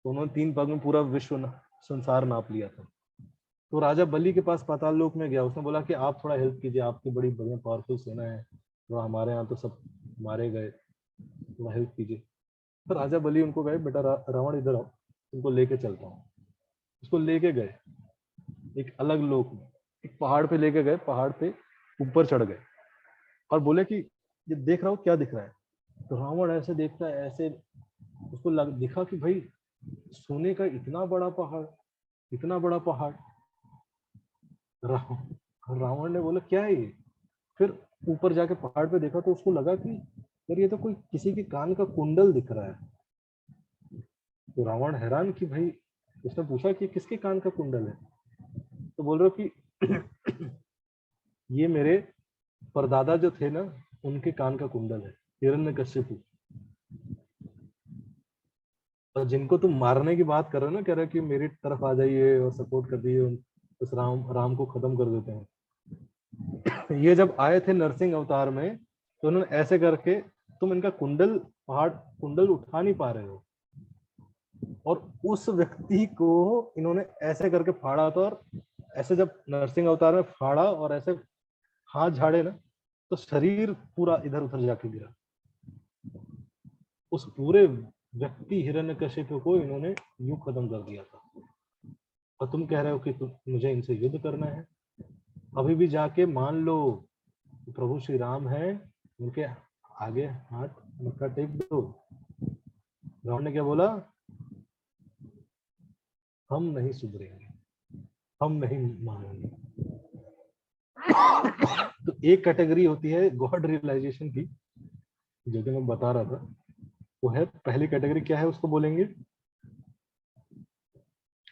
तो उन्होंने 3 पग में पूरा विश्व संसार नाप लिया था। तो राजा बलि के पास पाताल लोक में गया, उसने बोला कि आप थोड़ा हेल्प कीजिए, आपकी बड़ी बढ़िया पावरफुल सेना है, थोड़ा हमारे यहाँ तो सब मारे गए, थोड़ा हेल्प कीजिए। तो राजा बलि उनको गए, बेटा रावण इधर आओ, तुमको लेके चलता हूँ। उसको लेके गए एक अलग लोक में, एक पहाड़ पे लेके गए, पहाड़ पे ऊपर चढ़ गए और बोले कि ये देख रहा हो क्या दिख रहा है? तो रावण ऐसे देखता है, ऐसे उसको दिखा कि भाई सोने का इतना बड़ा पहाड़, इतना बड़ा पहाड़। रावण ने बोला क्या है ये? फिर ऊपर जाके पहाड़ पे देखा तो उसको लगा कि यार ये तो कोई किसी के कान का कुंडल दिख रहा है। तो रावण हैरान कि भाई, उसने पूछा कि किसके कान का कुंडल है? तो बोल रहे हो कि ये मेरे परदादा जो थे ना, उनके कान का कुंडल है, हिरण्यकश्यपु। और जिनको तुम मारने की बात कर रहे हो ना, कह रहे हो कि मेरी तरफ आ जाइए और सपोर्ट कर दीजिए, उस राम को खत्म कर देते हैं। ये जब आए थे नरसिंह अवतार में, तो उन्होंने ऐसे करके, तुम इनका कुंडल, पहाड़ कुंडल उठा नहीं पा रहे हो, और उस व्यक्ति को इन्होंने ऐसे करके फाड़ा था। और ऐसे जब नरसिंह अवतार में फाड़ा और ऐसे हाथ झाड़े ना, तो शरीर पूरा इधर उधर जाके गिरा। उस पूरे व्यक्ति हिरण्यकशिपु को इन्होंने यूं खत्म कर दिया था। और तुम कह रहे हो कि मुझे इनसे युद्ध करना है? अभी भी जाके मान लो प्रभु श्री राम है, उनके आगे हाथ मत्था टेक दो। रावण ने क्या बोला? हम नहीं सुधरेंगे, हम नहीं मानेंगे। तो एक कैटेगरी होती है गॉड रियलाइजेशन की, जो कि मैं बता रहा था, वो है पहली कैटेगरी। क्या है उसको बोलेंगे?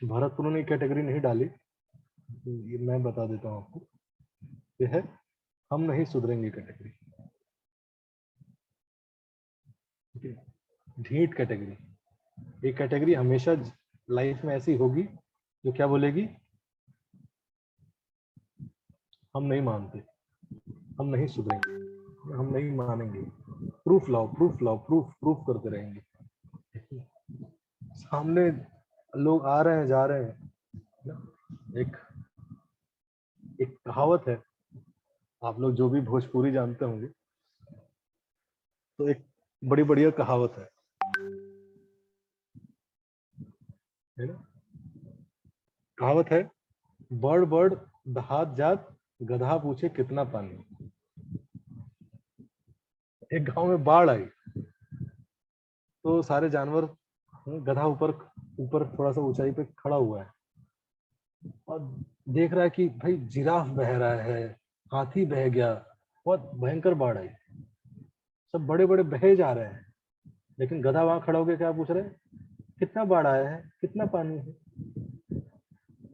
भरत ने कैटेगरी नहीं डाली, ये मैं बता देता हूँ आपको। ये है हम नहीं सुधरेंगे कैटेगरी, ढीठ कैटेगरी। एक कैटेगरी हमेशा लाइफ में ऐसी होगी जो क्या बोलेगी? हम नहीं मानते, हम नहीं सुधरेंगे, हम नहीं मानेंगे, प्रूफ लाओ, प्रूफ लाओ, प्रूफ प्रूफ करते रहेंगे। सामने लोग आ रहे हैं, जा रहे हैं। एक एक कहावत है, आप लोग जो भी भोजपुरी जानते होंगे, तो एक बड़ी बढ़िया कहावत है ना? कहावत है, बड़ बड़ दहात जात, गधा पूछे कितना पानी। एक गांव में बाढ़ आई, तो सारे जानवर, गधा ऊपर ऊपर थोड़ा सा ऊंचाई पे खड़ा हुआ है और देख रहा है कि भाई जिराफ बह रहा है, हाथी बह गया, बहुत भयंकर बाढ़ आई, सब बड़े बड़े बहे जा रहे हैं। लेकिन गधा वहां खड़ा होकर क्या पूछ रहे हैं? कितना बाढ़ आया है, कितना पानी है?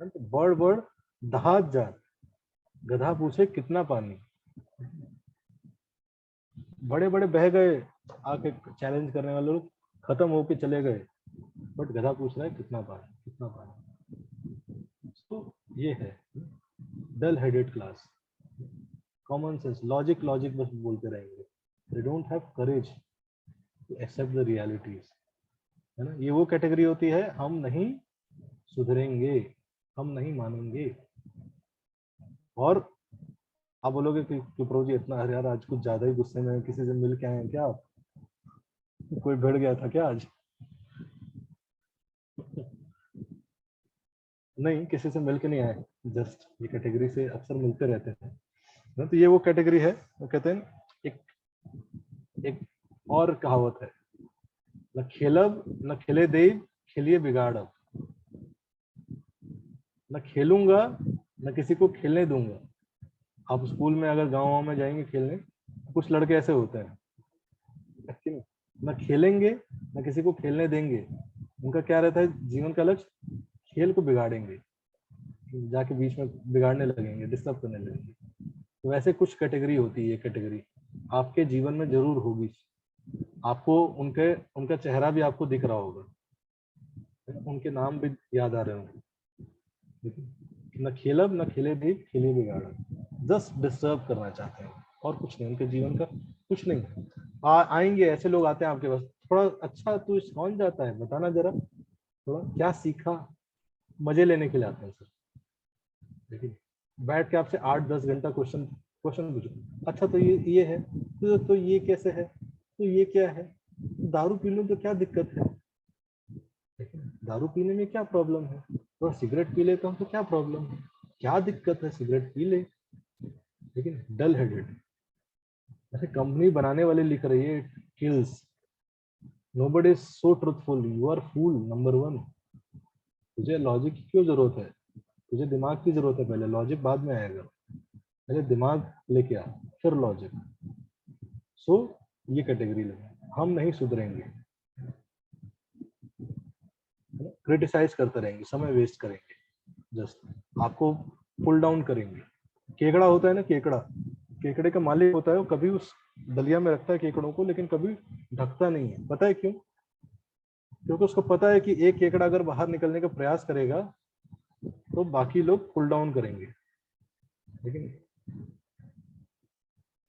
तो बड़ बड़ दहात जात, गधा पूछे कितना पानी। बड़े बड़े बह गए, आके चैलेंज करने वाले लोग खत्म होके चले गए, बट गधा पूछ रहा है कितना पानी, कितना पानी। तो ये है dull headed class, common sense, logic logic बस बोलते रहेंगे। They don't have courage to accept the realities, है ना? ये वो कैटेगरी होती है, हम नहीं सुधरेंगे, हम नहीं मानेंगे। और आप बोलोगे कि प्रभु जी इतना, अरे यार आज कुछ ज्यादा ही गुस्से में, किसी से मिल के आए हैं क्या आप? कोई भिड़ गया था क्या आज? नहीं, किसी से मिल के नहीं आए, जस्ट ये कैटेगरी से अक्सर मिलते रहते हैं। तो ये वो कैटेगरी है, वो कहते हैं, एक एक और कहावत है, न खेलब न खेले देव, खेलिए बिगाड़ब। न खेलूंगा, न किसी को खेलने दूंगा। आप स्कूल में अगर गाँव में जाएंगे खेलने, कुछ लड़के ऐसे होते हैं, न खेलेंगे न किसी को खेलने देंगे, उनका क्या रहता है जीवन का लक्ष्य, खेल को बिगाड़ेंगे, जाके बीच में बिगाड़ने लगेंगे, डिस्टर्ब करने लगेंगे। तो वैसे कुछ कैटेगरी होती है, ये कैटेगरी आपके जीवन में जरूर होगी। आपको उनके उनका चेहरा भी आपको दिख रहा होगा, उनके नाम भी याद आ रहे होंगे। न खेलब न खेले भी खेले बिगाड़ा, जस्ट डिस्टर्ब करना चाहते हैं और कुछ नहीं, उनके जीवन का कुछ नहीं है। आएंगे ऐसे लोग आते हैं आपके पास, थोड़ा अच्छा तू कौन जाता है बताना जरा, थोड़ा क्या सीखा, मजे लेने के लिए आते हैं सर। देखिए बैठ के आपसे 8-10 घंटा क्वेश्चन क्वेश्चन पूछो, अच्छा तो ये है तो ये कैसे है, तो ये क्या है, दारू पी लो तो क्या दिक्कत है, दारू पीने में क्या प्रॉब्लम है, तो सिगरेट पी लेता हूँ तो क्या प्रॉब्लम है, क्या दिक्कत है, सिगरेट पी ले। लेकिन डल हेडेड, ऐसे कंपनी बनाने वाले लिख रही है kills, nobody is so truthful, you are fool number 1। तुझे लॉजिक की क्यों जरूरत है, तुझे दिमाग की जरूरत है, पहले लॉजिक बाद में आएगा, पहले दिमाग लेके आ फिर लॉजिक। सो ये कैटेगरी लगे, हम नहीं सुधरेंगे, क्रिटिसाइज करते रहेंगे, समय वेस्ट करेंगे, जस्ट आपको पुल डाउन करेंगे। केकड़ा होता है ना, केकड़ा, केकड़े का मालिक होता है, वो कभी उस दलिया में रखता है केकड़ों को, लेकिन कभी ढकता नहीं है, पता है क्यों? क्योंकि उसको पता है कि एक केकड़ा अगर बाहर निकलने का प्रयास करेगा तो बाकी लोग पुल डाउन करेंगे। लेकिन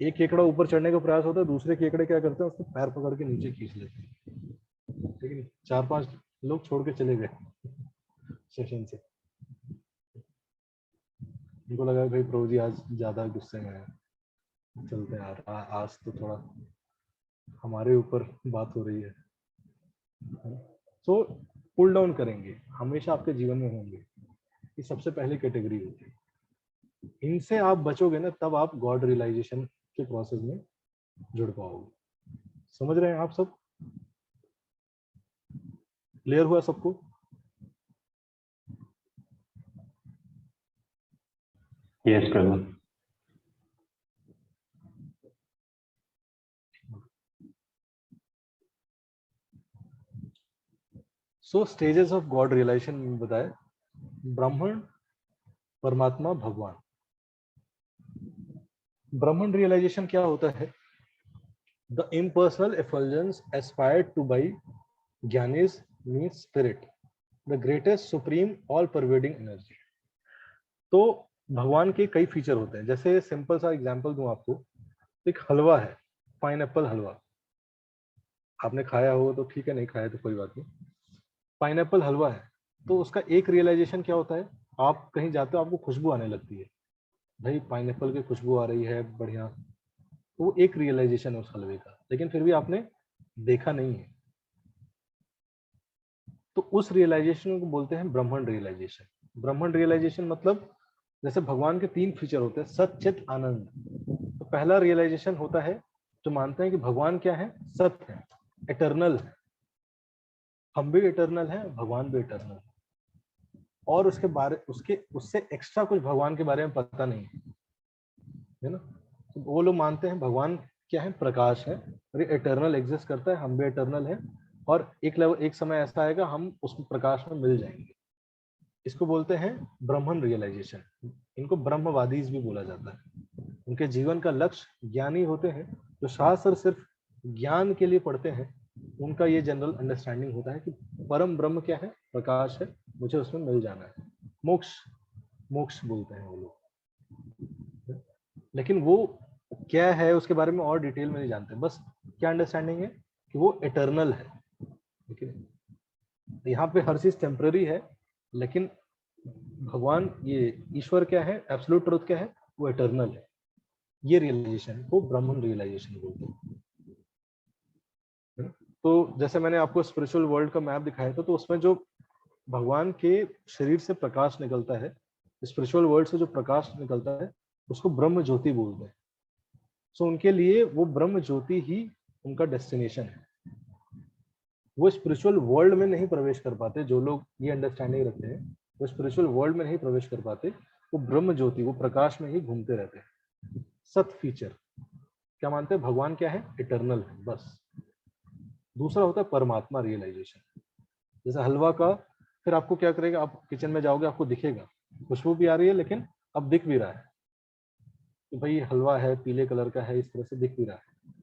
एक केकड़ा ऊपर चढ़ने का प्रयास होता है, दूसरे केकड़े क्या करते हैं, उसको पैर पकड़ के नीचे खींच लेते हैं। लेकिन 4-5 लोग छोड़ के चले गए सेशन से, उनको लगा भाई प्रभु जी आज ज्यादा गुस्से में है, चलते हैं यार, आज तो थोड़ा हमारे ऊपर बात हो रही है। सो पुल डाउन करेंगे, हमेशा आपके जीवन में होंगे, ये सबसे पहली कैटेगरी होती है। इनसे आप बचोगे ना, तब आप गॉड रियलाइजेशन के प्रोसेस में जुड़ पाओगे। समझ रहे हैं आप सब? क्लियर हुआ सबको? यस प्रभु। So stages of God realisation में बताए, ब्राह्मण, परमात्मा, भगवान। ब्राह्मण रियलाइजेशन क्या होता है? The impersonal effulgence aspired to by jnanis means spirit, the greatest supreme all pervading energy. तो भगवान के कई फीचर होते हैं, जैसे सिंपल सा एग्जांपल दूं आपको, एक हलवा है, पाइनएप्पल हलवा, आपने खाया होगा तो ठीक है, नहीं खाया तो कोई बात नहीं। पाइनएप्पल हलवा है, तो उसका एक रियलाइजेशन क्या होता है, आप कहीं जाते हो आपको खुशबू आने लगती है, भाई पाइनएप्पल की खुशबू आ रही है बढ़िया, तो वो एक रियलाइजेशन है उस हलवे का, लेकिन फिर भी आपने देखा नहीं है, तो उस रियलाइजेशन को बोलते हैं ब्रह्मण रियलाइजेशन। ब्रह्मण रियलाइजेशन मतलब, जैसे भगवान के 3 फीचर होते हैं, सत चित आनंद। तो पहला रियलाइजेशन होता है जो मानते हैं कि भगवान क्या है, सत्य है, इटर्नल है, हम भी इटर्नल हैं, भगवान भी इटर्नल है, और उसके बारे उसके उससे एक्स्ट्रा कुछ भगवान के बारे में पता नहीं है ना। तो वो लोग मानते हैं भगवान क्या है, प्रकाश है, और ये इटर्नल एग्जिस्ट करता है, हम भी इटर्नल है, और एक लेवल एक समय ऐसा आएगा हम उस प्रकाश में मिल जाएंगे। इसको बोलते हैं ब्रह्मन रियलाइजेशन। इनको ब्रह्मवादीज भी बोला जाता है। उनके जीवन का लक्ष्य ज्ञानी होते हैं, जो शास्त्र सिर्फ ज्ञान के लिए पढ़ते हैं, उनका ये जनरल अंडरस्टैंडिंग होता है कि परम ब्रह्म क्या है, प्रकाश है, मुझे उसमें मिल जाना है, मोक्ष, मोक्ष बोलते हैं वो लोग। लेकिन वो क्या है उसके बारे में और डिटेल में नहीं जानते, बस क्या अंडरस्टैंडिंग है कि वो इटर्नल है। ठीक है, यहाँ पे हर चीज टेम्पररी है, लेकिन भगवान, ये ईश्वर क्या है, एब्सोल्यूट ट्रुथ क्या है, वो इटर्नल है। ये रियलाइजेशन को ब्रह्मन रियलाइजेशन बोलते हैं। तो जैसे मैंने आपको स्पिरिचुअल वर्ल्ड का मैप दिखाया था, तो उसमें जो भगवान के शरीर से प्रकाश निकलता है, स्पिरिचुअल वर्ल्ड से जो प्रकाश निकलता है, उसको ब्रह्म ज्योति बोलते हैं। सो उनके लिए वो ब्रह्म ज्योति ही उनका डेस्टिनेशन है। वो स्पिरिचुअल वर्ल्ड में नहीं प्रवेश कर पाते, जो लोग ये अंडरस्टैंडिंग रखते हैं वो स्पिरिचुअल वर्ल्ड में नहीं प्रवेश कर पाते, वो ब्रह्म ज्योति, वो प्रकाश में ही घूमते रहते हैं। सत फीचर क्या मानते हैं, भगवान क्या है, इटर्नल है, बस। दूसरा होता है परमात्मा रियलाइजेशन। जैसे हलवा का, फिर आपको क्या करेगा, आप किचन में जाओगे आपको दिखेगा, खुशबू भी आ रही है लेकिन अब दिख भी रहा है कि भाई हलवा है, पीले कलर का है, इस तरह से दिख भी रहा है।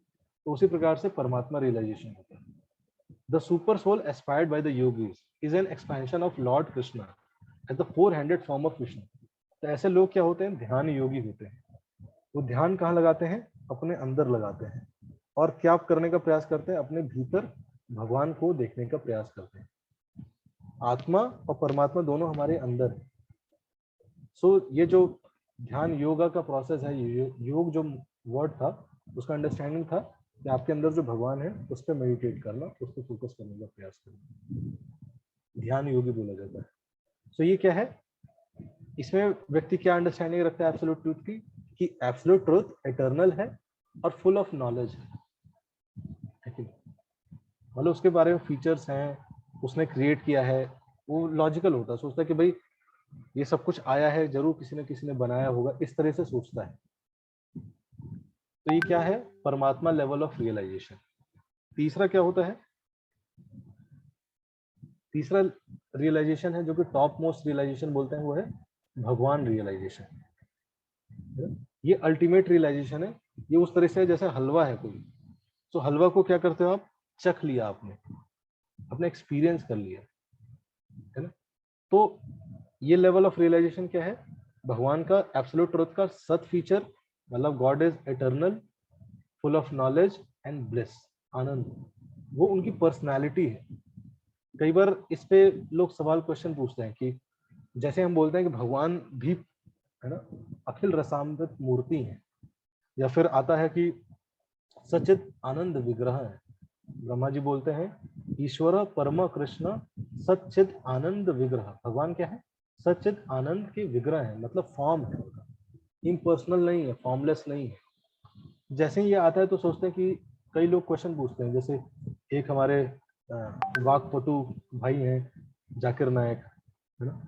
तो उसी प्रकार से परमात्मा रियलाइजेशन होता है। The super soul aspired by the yogis is an expansion of Lord Krishna as the four handed form of Vishnu. तो ऐसे लोग क्या होते हैं, ध्यान योगी होते हैं। वो ध्यान कहाँ लगाते हैं, अपने अंदर लगाते हैं। और क्या करने का प्रयास करते हैं, अपने भीतर भगवान को देखने का प्रयास करते हैं। आत्मा और परमात्मा दोनों हमारे अंदर है। सो ये जो ध्यान योगा का प्रोसेस है, योग जो वर्ड था उसका अंडरस्टैंडिंग था कि आपके अंदर जो भगवान है उस पर मेडिटेट करना, उस पर फोकस करने का प्रयास करना, ध्यान योगी बोला जाता है। सो ये क्या है, इसमें व्यक्ति क्या अंडरस्टैंडिंग रखता है एब्सोल्यूट ट्रूथ की, कि एब्सोल्यूट ट्रूथ इटर्नल है और फुल ऑफ नॉलेज है। मतलब उसके बारे में फीचर्स हैं, उसने क्रिएट किया है, वो लॉजिकल होता है, सोचता है कि भाई ये सब कुछ आया है, जरूर किसी ने बनाया होगा, इस तरह से सोचता है। तो ये क्या है, परमात्मा लेवल ऑफ रियलाइजेशन। तीसरा क्या होता है, तीसरा रियलाइजेशन है जो कि टॉप मोस्ट रियलाइजेशन बोलते हैं, वो है भगवान रियलाइजेशन। ये अल्टीमेट रियलाइजेशन है। ये उस तरह से है जैसे हलवा है कोई, तो हलवा को क्या करते हो आप, चख लिया आपने, अपने एक्सपीरियंस कर लिया, है ना। तो ये लेवल ऑफ रियलाइजेशन क्या है, भगवान का एब्सोल्यूट ट्रुथ का सत फीचर, मतलब God is eternal, full of knowledge and bliss, आनंद, वो उनकी पर्सनालिटी है। कई बार इस पे लोग सवाल क्वेश्चन पूछते हैं कि जैसे हम बोलते हैं कि भगवान भी, है ना, अखिल रसामृत मूर्ति है, या फिर आता है कि सचित आनंद विग्रह है। ब्रह्मा जी बोलते हैं ईश्वर परम कृष्ण सचित आनंद विग्रह। भगवान क्या है, सचित आनंद के विग्रह है, मतलब फॉर्म है, इम्पर्सनल नहीं है, फॉर्मलेस नहीं है। जैसे ही ये आता है तो सोचते हैं कि कई लोग क्वेश्चन पूछते हैं, जैसे एक हमारे वाकपटु भाई हैं जाकिर नायक, है ना,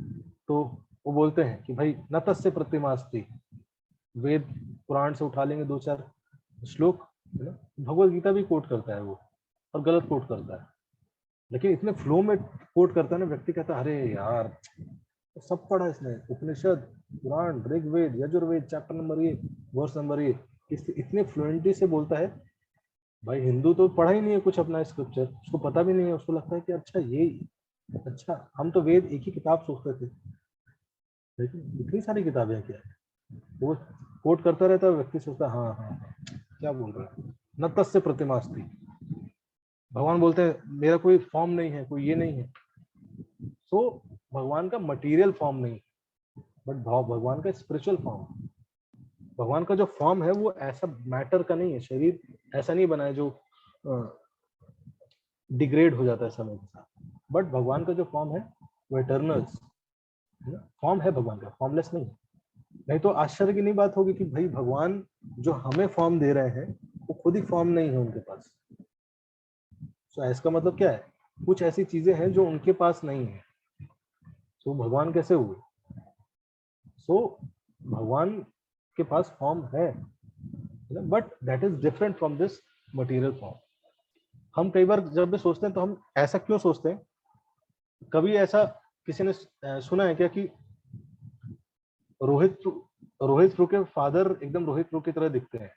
तो वो बोलते हैं कि भाई न तस्य प्रतिमास्ति, वेद पुराण से उठा लेंगे दो चार श्लोक, है ना, भगवत गीता भी कोट करता है वो, और गलत कोट करता है, लेकिन इतने फ्लो में कोट करता है ना, व्यक्ति कहता है अरे यार सब पढ़ा इसने, उपनिषद, पुराण, ऋग्वेद, यजुर्वेद, चैप्टर नंबर ये, वर्स नंबर ये, इतने फ्लुएंटली से बोलता है। भाई हिंदू तो पढ़ा ही नहीं है कुछ अपना स्क्रिप्चर, उसको पता भी नहीं है, उसको लगता है कि अच्छा ये, अच्छा हम तो वेद एक ही किताब सोचते थे, लेकिन इतनी सारी किताबें क्या है, वो कोट करता रहता है, व्यक्ति सोचता है हाँ हाँ हाँ क्या बोल रहा है, न तस्य प्रतिमास्ति। भगवान बोलते हैं मेरा कोई फॉर्म नहीं है, कोई ये नहीं है। सो भगवान का मटेरियल फॉर्म नहीं, बट भगवान का स्पिरिचुअल फॉर्म, भगवान का जो फॉर्म है वो ऐसा मैटर का नहीं है, शरीर ऐसा नहीं बना है जो डिग्रेड हो जाता है समय के साथ, बट भगवान का जो फॉर्म है वो इटर्नल फॉर्म है, भगवान का फॉर्मलेस नहीं है। नहीं तो आश्चर्य की नहीं बात होगी कि भाई भगवान जो हमें फॉर्म दे रहे हैं वो खुद ही फॉर्म नहीं है उनके पास। सो इसका मतलब क्या है, कुछ ऐसी चीजें हैं जो उनके पास नहीं है। सो भगवान कैसे हुए, सो भगवान के पास फॉर्म है, but that is different from this material form. हम कई बार जब भी सोचते हैं तो हम ऐसा क्यों सोचते हैं, कभी ऐसा किसी ने सुना है क्या कि रोहित प्रू के फादर एकदम रोहित प्रू की तरह दिखते हैं,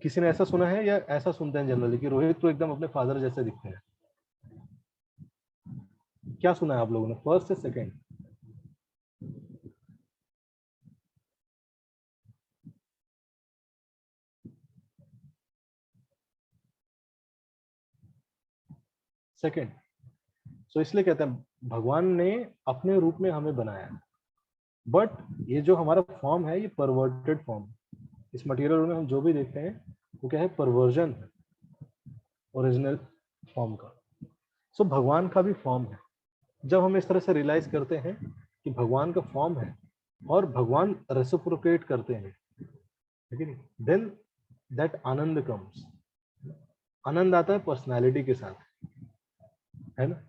किसी ने ऐसा सुना है या ऐसा सुनते हैं जनरली कि रोहित प्रू एकदम अपने फादर जैसे दिखते हैं? क्या सुना है आप लोगों ने, फर्स्ट से सेकंड? सेकंड। सो इसलिए कहते हैं भगवान ने अपने रूप में हमें बनाया, बट ये जो हमारा फॉर्म है ये परवर्टेड फॉर्म। इस मटेरियल में हम जो भी देखते हैं वो क्या है, परवर्जन है ओरिजिनल फॉर्म का। सो भगवान का भी फॉर्म है। जब हम इस तरह से रियलाइज करते हैं कि भगवान का फॉर्म है और भगवान रेसिप्रोकेट करते हैं, ठीक है, देन दैट आनंद कम्स। आनंद आता है पर्सनालिटी के साथ, है ना,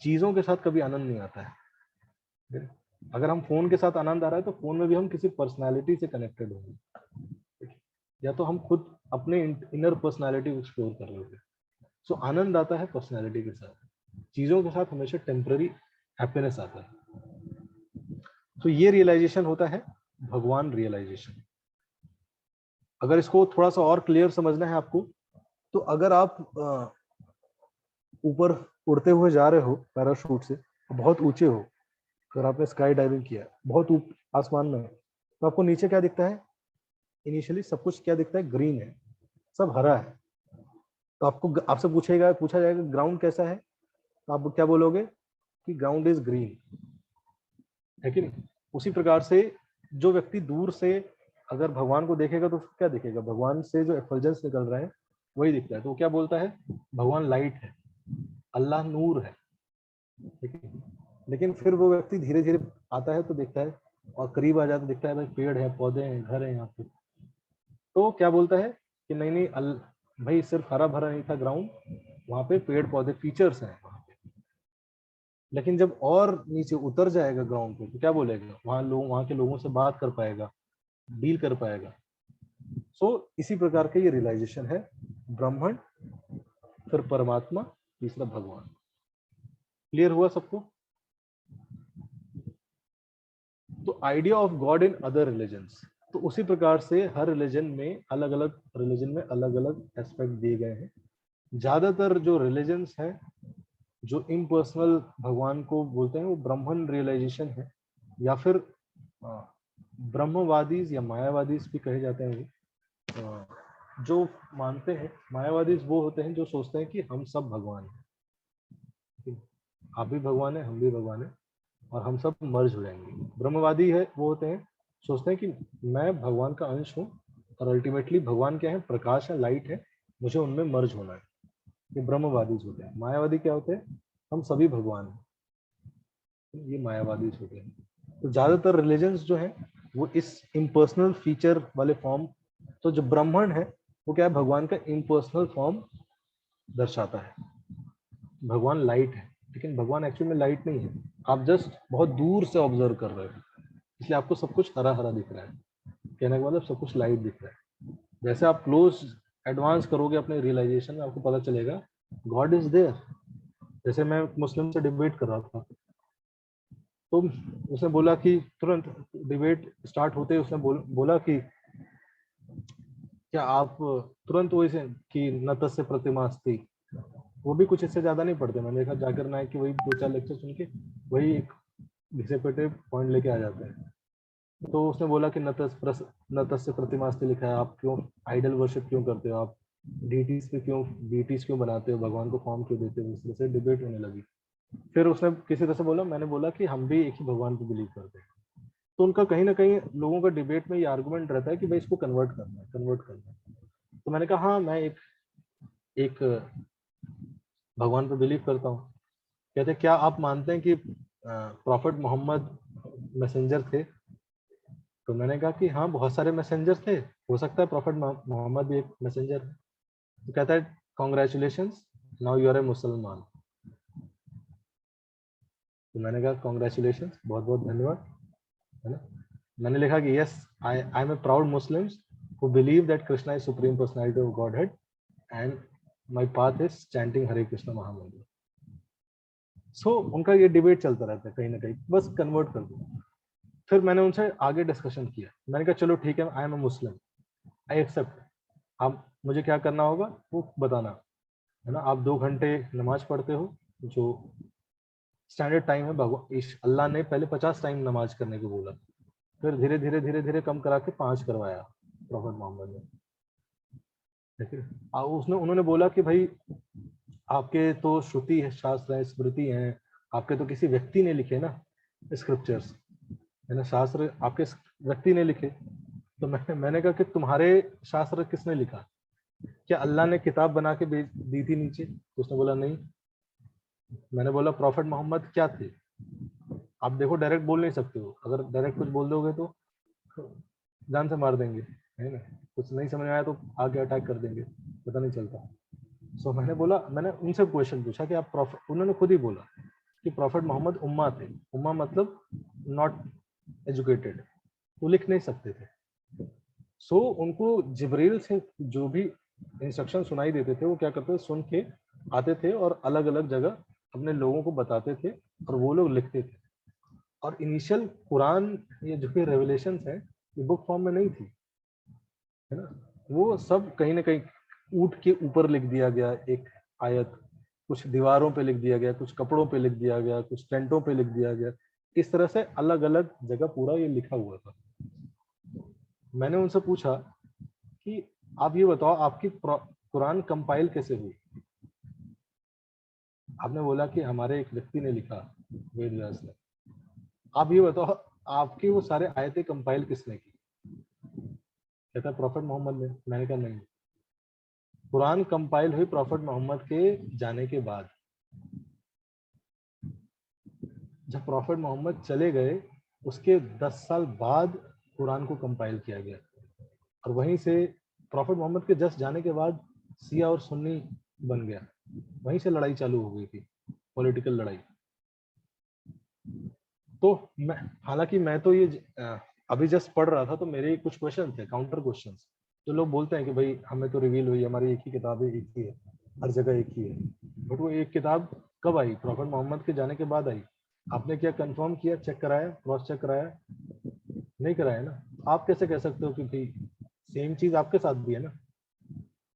चीजों के साथ कभी आनंद नहीं आता है। अगर हम फोन के साथ आनंद आ रहा है तो फोन में भी हम किसी पर्सनालिटी से कनेक्टेड होंगे, या तो हम खुद अपने इनर पर्सनालिटी को एक्सप्लोर कर रहे होंगे। सो आनंद आता है पर्सनैलिटी के साथ, चीजों के साथ हमेशा टेम्पररी हैप्पीनेस आता है। तो ये रियलाइजेशन होता है भगवान रियलाइजेशन। अगर इसको थोड़ा सा और क्लियर समझना है आपको, तो अगर आप ऊपर उड़ते हुए जा रहे हो पैराशूट से, बहुत ऊंचे हो, अगर आपने स्काई डाइविंग किया बहुत आसमान में, तो आपको नीचे क्या दिखता है? इनिशियली सब कुछ क्या दिखता है? ग्रीन है, सब हरा है। तो आपको आपसे पूछा जाएगा ग्राउंड कैसा है, तो आप क्या बोलोगे कि ग्राउंड इज ग्रीन, है कि नहीं? उसी प्रकार से जो व्यक्ति दूर से अगर भगवान को देखेगा तो क्या दिखेगा? भगवान से जो एफल्जेंस निकल रहा है वही दिखता है। तो वो क्या बोलता है? भगवान लाइट है, अल्लाह नूर है, ठीक है। लेकिन फिर वो व्यक्ति धीरे धीरे आता है तो देखता है, और करीब आ जाता दिखता है भाई पेड़ है, पौधे हैं, घर है यहाँ पे। तो क्या बोलता है कि नहीं नहीं भाई सिर्फ हरा भरा नहीं था ग्राउंड, वहां पे पेड़ पौधे फीचर्स हैं वहां पे। लेकिन जब और नीचे उतर जाएगा ग्राउंड पे तो क्या बोलेगा? वहां के लोगों से बात कर पाएगा, डील कर पाएगा। सो इसी प्रकार का ये रियलाइजेशन है, ब्रह्मण, फिर परमात्मा, तीसरा भगवान। क्लियर हुआ सबको? तो idea of God in other religions, तो उसी प्रकार से हर रिलीजन में अलग अलग एस्पेक्ट दिए गए हैं। ज्यादातर जो रिलीजन्स हैं जो इम्पर्सनल भगवान को बोलते हैं वो ब्रह्मन रियलाइजेशन है, या फिर ब्रह्मवादीज या मायावादीज भी कहे जाते हैं। जो मानते हैं, मायावादीज वो होते हैं जो सोचते हैं कि हम सब भगवान हैं, आप भी भगवान है, हम भी भगवान है, और हम सब मर्ज हो जाएंगे। ब्रह्मवादी है वो होते हैं, सोचते हैं कि मैं भगवान का अंश हूँ, और अल्टीमेटली भगवान क्या है? प्रकाश है, लाइट है, मुझे उनमें मर्ज होना है। ये ब्रह्मवादी होते हैं। मायावादी क्या होते हैं? हम सभी भगवान हैं, ये मायावादी होते हैं। तो ज्यादातर रिलीजन्स जो है वो इस इम्पर्सनल फीचर वाले फॉर्म, तो जो ब्राह्मण है वो क्या है? भगवान का इम्पर्सनल फॉर्म दर्शाता है। भगवान लाइट है, लेकिन भगवान एक्चुअल में लाइट नहीं है, आप जस्ट बहुत दूर से ऑब्जर्व कर रहे हो, इसलिए आपको सब कुछ हरा हरा दिख रहा है। कहने का मतलब सब कुछ लाइट दिख रहा है। जैसे आप क्लोज एडवांस करोगे अपने रियलाइजेशन में, आपको पता चलेगा गॉड इज देयर। जैसे मैं मुस्लिम से डिबेट कर रहा था, तो उसने बोला कि तुरंत डिबेट स्टार्ट होते ही उसने बोला कि क्या आप तुरंत वो इसे कि न तस्य प्रतिमास्ति, वो भी कुछ इससे ज्यादा नहीं पढ़ते। मैंने देखा जाकिर नायक की वही 2-4 लेक्चर सुन के वही एक घिसे पेटे पॉइंट लेके आ जाते हैं। तो उसने बोला कि न तस्य प्रतिमास्ति लिखा है, आप क्यों आइडल वर्शिप क्यों करते हो, आप डीटीज पे क्यों डीटीज क्यों बनाते हो, भगवान को फॉर्म क्यों देते हो? इस तरह से डिबेट होने लगी। फिर उसने किसी तरह से बोला, मैंने बोला कि हम भी एक ही भगवान को बिलीव करते हैं। तो उनका कहीं ना कहीं लोगों का डिबेट में ये आर्गुमेंट रहता है कि भाई इसको कन्वर्ट करना है। तो मैंने कहा हाँ, मैं एक भगवान पे बिलीव करता हूँ। कहते क्या आप मानते हैं कि प्रॉफिट मोहम्मद मैसेंजर थे? तो मैंने कहा कि हाँ, बहुत सारे मैसेंजर थे, हो सकता है प्रॉफिट मोहम्मद भी एक मैसेंजर है। तो कहता है congratulations, now you R A मुसलमान। तो मैंने कहा कॉन्ग्रेचुलेशंस, बहुत बहुत धन्यवाद, है ना। मैंने लिखा कि yes, I am a proud Muslims who believe that Krishna is supreme personality of Godhead and my path is chanting Hare Krishna mahamantra. सो उनका ये डिबेट चलता रहता है कहीं ना कहीं, बस कन्वर्ट कर दो। फिर मैंने उनसे आगे डिस्कशन किया, मैंने कहा चलो ठीक है, आई am A Muslim, I accept, आप मुझे क्या करना होगा वो बताना, है ना। आप 2 घंटे नमाज पढ़ते हो, जो स्टैंडर्ड टाइम है। भगवान अल्लाह ने पहले 50 टाइम नमाज करने को बोला, फिर धीरे धीरे कम करा के 5 करवाया प्रॉफिट मोहम्मद ने। उसने उन्होंने बोला कि भाई आपके तो श्रुति है, शास्त्र है, स्मृति है, आपके तो किसी व्यक्ति ने लिखे ना स्क्रिप्चर्स, है ना, शास्त्र आपके व्यक्ति ने लिखे। तो मैंने कहा कि तुम्हारे शास्त्र किसने लिखा? क्या अल्लाह ने किताब बना के दी थी नीचे? तो उसने बोला नहीं। मैंने बोला प्रॉफिट मोहम्मद क्या थे? आप देखो डायरेक्ट बोल नहीं सकते हो, अगर डायरेक्ट कुछ बोल दोगे तो जान से मार देंगे, है ना। कुछ नहीं समझ में आया तो आगे अटैक कर देंगे, पता नहीं चलता। सो मैंने बोला, मैंने उनसे क्वेश्चन पूछा कि आप प्रॉफिट, उन्होंने खुद ही बोला कि प्रॉफिट मोहम्मद उम्मा थे। उम्मा मतलब नॉट एजुकेटेड, वो लिख नहीं सकते थे। सो उनको जिब्रील से जो भी इंस्ट्रक्शन सुनाई देते थे वो क्या करते थे, सुन के आते थे और अलग अलग जगह अपने लोगों को बताते थे और वो लोग लिखते थे। और इनिशियल कुरान, ये जो कि रेवलेशंस है, ये बुक फॉर्म में नहीं थी, है ना। वो सब कहीं ना कहीं ऊंट के ऊपर लिख दिया गया एक आयत, कुछ दीवारों पे लिख दिया गया, कुछ कपड़ों पे लिख दिया गया, कुछ टेंटों पे लिख दिया गया। इस तरह से अलग अलग जगह पूरा ये लिखा हुआ था। मैंने उनसे पूछा कि आप ये बताओ आपकी कुरान कंपाइल कैसे हुई। आपने बोला कि हमारे एक व्यक्ति ने लिखा, वेद व्यास ने। आप ये बताओ आपकी वो सारे आयतें कंपाइल किसने की। कहता प्रॉफिट मोहम्मद ने। मैंने कहा नहीं, कुरान कंपाइल हुई प्रॉफिट मोहम्मद के जाने के बाद। जब प्रॉफिट मोहम्मद चले गए उसके 10 साल बाद कुरान को कंपाइल किया गया। और वहीं से प्रॉफिट मोहम्मद के जस्ट जाने के बाद शिया और सुन्नी बन गया। वहीं से लड़ाई चालू हो गई थी, पॉलिटिकल लड़ाई। तो मैं, हालांकि मैं तो ये अभी जस्ट पढ़ रहा था, तो मेरे कुछ क्वेश्चन थे, काउंटर क्वेश्चंस। जो लोग बोलते हैं कि भाई हमें तो रिवील हुई, हमारी एक ही किताब है, एक ही है, हर जगह एक ही है। बट वो एक किताब कब आई? प्रॉफिट मोहम्मद के जाने के बाद आई। आपने क्या कंफर्म किया, चेक कराया, क्रॉस चेक कराया? नहीं कराया ना। आप कैसे कह सकते हो कि भाई सेम चीज आपके साथ भी है ना।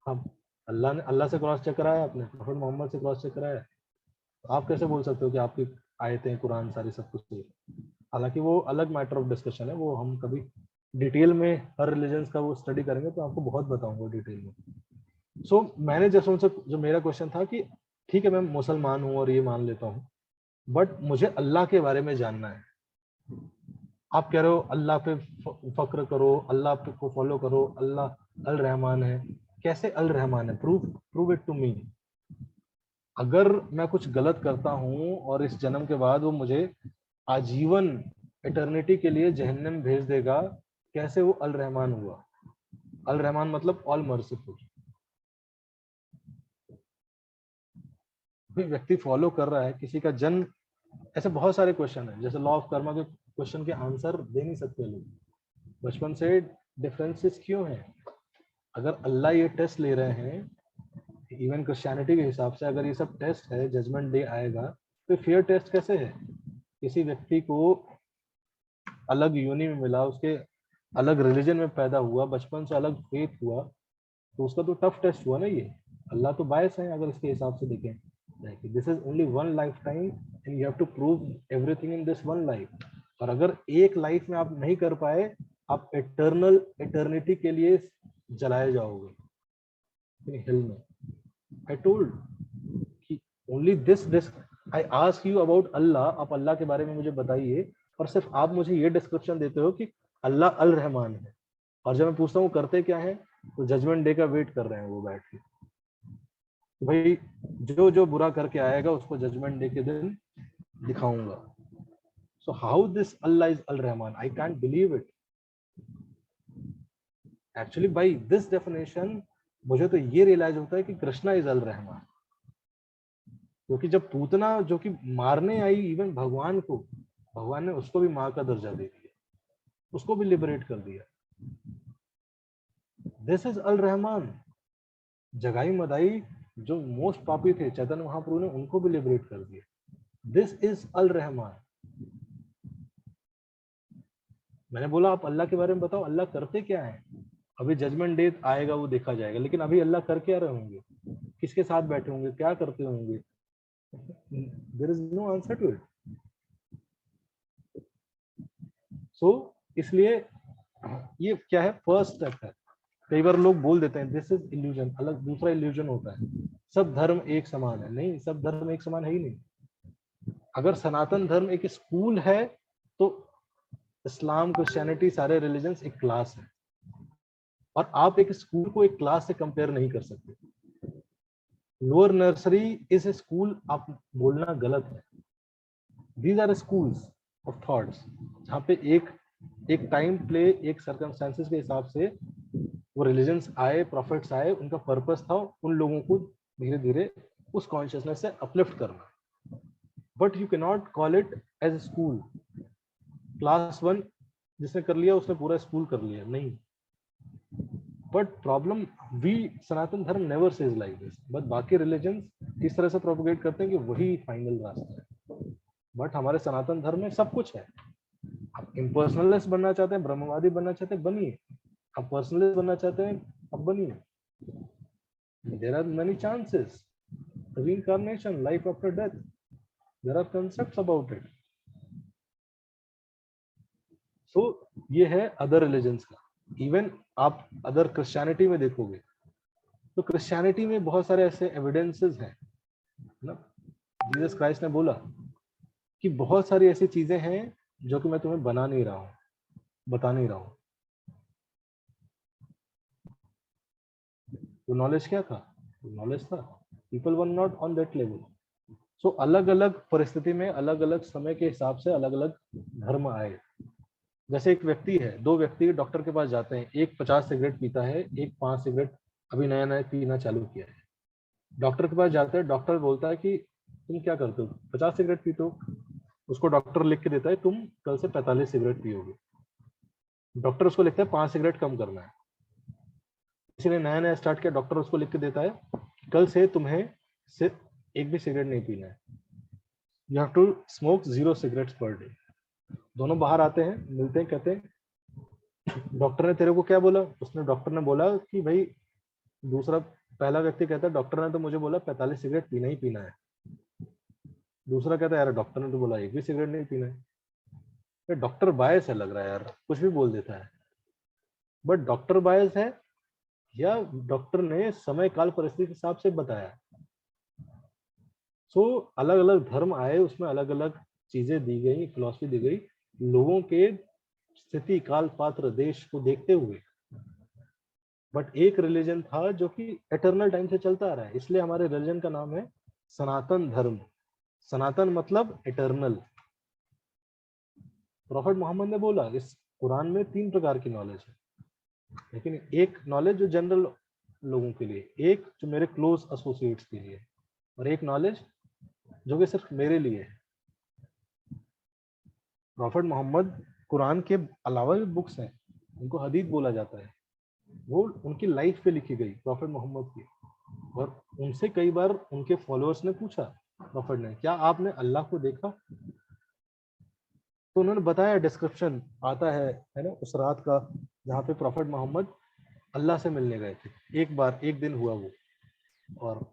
हम अल्लाह से क्रॉस चेक कराया, आपने प्रॉफिट मोहम्मद से क्रॉस चेक कराया, तो आप कैसे बोल सकते हो कि आपकी आयतें, कुरान, सारी सब कुछ सही है? हालांकि वो अलग मैटर ऑफ डिस्कशन है, वो हम कभी डिटेल में हर रिलीजन्स का वो स्टडी करेंगे तो आपको बहुत बताऊंगा डिटेल में। सो मैंने जैसे उनसे, जो मेरा क्वेश्चन था कि ठीक है मैं मुसलमान हूँ और ये मान लेता हूँ, बट मुझे अल्लाह के बारे में जानना है। आप कह रहे हो अल्लाह पे फक्र करो, अल्लाह पे को फॉलो करो, अल्लाह अल रहमान है। कैसे अल रहमान है? Prove it to me. अगर मैं कुछ गलत करता हूँ और इस जन्म के बाद वो मुझे आजीवन इटर्निटी के लिए जहन्नम भेज देगा, कैसे वो अल रहमान हुआ? अल रहमान मतलब ऑल मर्सीफुल। कोई व्यक्ति फॉलो कर रहा है, किसी का जन्म, ऐसे बहुत सारे क्वेश्चन है। जैसे लॉ ऑफ कर्मा के क्वेश्चन के आंसर दे नहीं सकते लोग बचपन से। डिफरेंसेस क्यों है? अगर अल्लाह ये टेस्ट ले रहे हैं, इवन क्रिश्चियनिटी के हिसाब से अगर ये सब टेस्ट है, जजमेंट डे आएगा, तो फेयर टेस्ट कैसे है? किसी व्यक्ति को अलग योनि में मिला, उसके अलग रिलीजन में पैदा हुआ, बचपन से अलग फेथ हुआ, तो उसका तो टफ टेस्ट हुआ ना ये। अल्लाह तो बायस है अगर इसके हिसाब से देखें। This is only one life time and you have to prove everything in this one life. और अगर एक लाइफ में आप नहीं कर पाए, आप इटर्निटी के लिए जलाए जाओगे हिल में। आई टोल्ड कि only this I ask you about Allah, आप अल्लाह के बारे में मुझे बताइए, और सिर्फ आप मुझे ये डिस्क्रिप्शन देते हो कि अल्लाह अल रहमान है। और जब मैं पूछता हूँ करते क्या है, तो जजमेंट डे का वेट कर रहे हैं वो बैठ के। भाई जो जो बुरा करके आएगा उसको जजमेंट डे के दिन दिखाऊंगा। So how this Allah is all Rahman? I can't believe it. Actually by this definition मुझे तो ये रियलाइज होता है कि कृष्णा इज अल रहमान। क्योंकि जब पूतना जो कि मारने आई इवन भगवान को, भगवान ने उसको भी माँ का दर्जा दे दिया, उसको भी लिबरेट कर दिया। This is all Rahman. जगाई मदाई जो मोस्ट पापी थे चैतन्य महाप्रभु ने, उनको भी लिबरेट कर दिया। This is all Rahman. मैंने बोला आप अल्लाह के बारे में बताओ, अल्लाह करते क्या है? अभी जजमेंट डे आएगा वो देखा जाएगा, लेकिन अभी अल्लाह कर क्या रहे होंगे, किसके साथ बैठे होंगे, क्या करते होंगे? There is no answer to it. So इसलिए ये क्या है, फर्स्ट स्टेप है। कई बार लोग बोल देते हैं दिस इज इल्यूजन। अलग दूसरा इल्यूजन होता है, सब धर्म एक समान है। नहीं, सब धर्म एक समान है ही नहीं। अगर सनातन धर्म एक स्कूल है, तो इस्लाम, क्रिश्चियनिटी, सारे रिलीजन्स एक क्लास है। और आप एक स्कूल को एक क्लास से कंपेयर नहीं कर सकते। Lower nursery is a school, आप बोलना गलत है। These are schools of thoughts, जहाँ पे एक टाइम प्ले, एक सर्कमस्टेंसेस के हिसाब से वो रिलीजन्स आए, प्रॉफिट्स आए, उनका पर्पस था उन लोगों को धीरे धीरे उस कॉन्शियसनेस से अपलिफ्ट करना। But you can not call it as a school. Class 1 जिसने कर लिया उसने पूरा स्कूल कर लिया, नहीं। बट प्रॉब्लम वी सनातन धर्म never says like this, but बाकी रिलीजन इस तरह से प्रोपोगेट करते हैं कि वही फाइनल रास्ता है। बट हमारे सनातन धर्म में सब कुछ है। आप इम्पर्सनलिस्ट बनना चाहते हैं, ब्रह्मवादी बनना चाहते हैं, बनिए। आप पर्सनलिस्ट बनना चाहते हैं, अब बनिए। There are many chances, reincarnation, life after death, there are concepts about it. So ये है अदर रिलीजन्स का। इवन आप अदर क्रिश्चियनिटी में देखोगे तो क्रिश्चियनिटी में बहुत सारे ऐसे एविडेंसेस हैं ना। जीसस क्राइस्ट ने बोला कि बहुत सारी ऐसी चीजें हैं जो कि मैं तुम्हें बना नहीं रहा हूं, बता नहीं रहा हूं। तो नॉलेज क्या था? नॉलेज था, people were not on that level. So अलग अलग परिस्थिति में अलग अलग समय के हिसाब से अलग अलग धर्म आए। जैसे एक व्यक्ति है, दो व्यक्ति डॉक्टर के पास जाते हैं, एक 50 सिगरेट पीता है, एक 5 सिगरेट अभी नया नया पीना चालू किया है। डॉक्टर के पास जाते हैं, डॉक्टर बोलता है कि तुम क्या करते हो, 50 सिगरेट पीते हो। उसको डॉक्टर लिख के देता है तुम कल से 45 सिगरेट पियोगे। डॉक्टर उसको लिखता है 5 सिगरेट कम करना है। किसी ने नया नया स्टार्ट किया, डॉक्टर उसको लिख के देता है कल से तुम्हें सिर्फ एक भी सिगरेट नहीं पीना है, you have to smoke 0 cigarettes per day. दोनों बाहर आते हैं, मिलते हैं, कहते हैं डॉक्टर ने तेरे को क्या बोला? उसने डॉक्टर ने बोला कि भाई, दूसरा पहला व्यक्ति कहता है डॉक्टर ने तो मुझे बोला 45 सिगरेट पीना ही पीना है। दूसरा कहता है यार डॉक्टर ने तो बोला एक भी सिगरेट नहीं पीना है। डॉक्टर बायस है लग रहा है यार, कुछ भी बोल देता है। बट डॉक्टर बायस है या डॉक्टर ने समय काल परिस्थिति के हिसाब से बताया। सो अलग अलग धर्म आए, उसमें अलग अलग चीजें दी गई, फिलॉसफी दी गई लोगों के स्थिति, काल, पात्र, देश को देखते हुए। बट एक रिलीजन था जो कि एटर्नल टाइम से चलता आ रहा है, इसलिए हमारे रिलीजन का नाम है सनातन धर्म। सनातन मतलब एटर्नल। प्रॉफेट मोहम्मद ने बोला इस कुरान में 3 प्रकार की नॉलेज है, लेकिन एक नॉलेज जो जनरल लोगों के लिए, एक जो मेरे क्लोज एसोसिएट्स के लिए, और एक नॉलेज जो कि सिर्फ मेरे लिए है। प्रॉफेट मोहम्मद, कुरान के अलावा भी बुक्स हैं, उनको हदीस बोला जाता है, वो उनकी लाइफ पे लिखी गई प्रॉफेट मोहम्मद की। और उनसे कई बार उनके फॉलोअर्स ने पूछा प्रॉफेट ने, क्या आपने अल्लाह को देखा? तो उन्होंने बताया, डिस्क्रिप्शन आता है ना उस रात का जहाँ पे प्रॉफेट मोहम्मद अल्लाह से मिलने गए थे। एक बार, एक दिन हुआ वो, और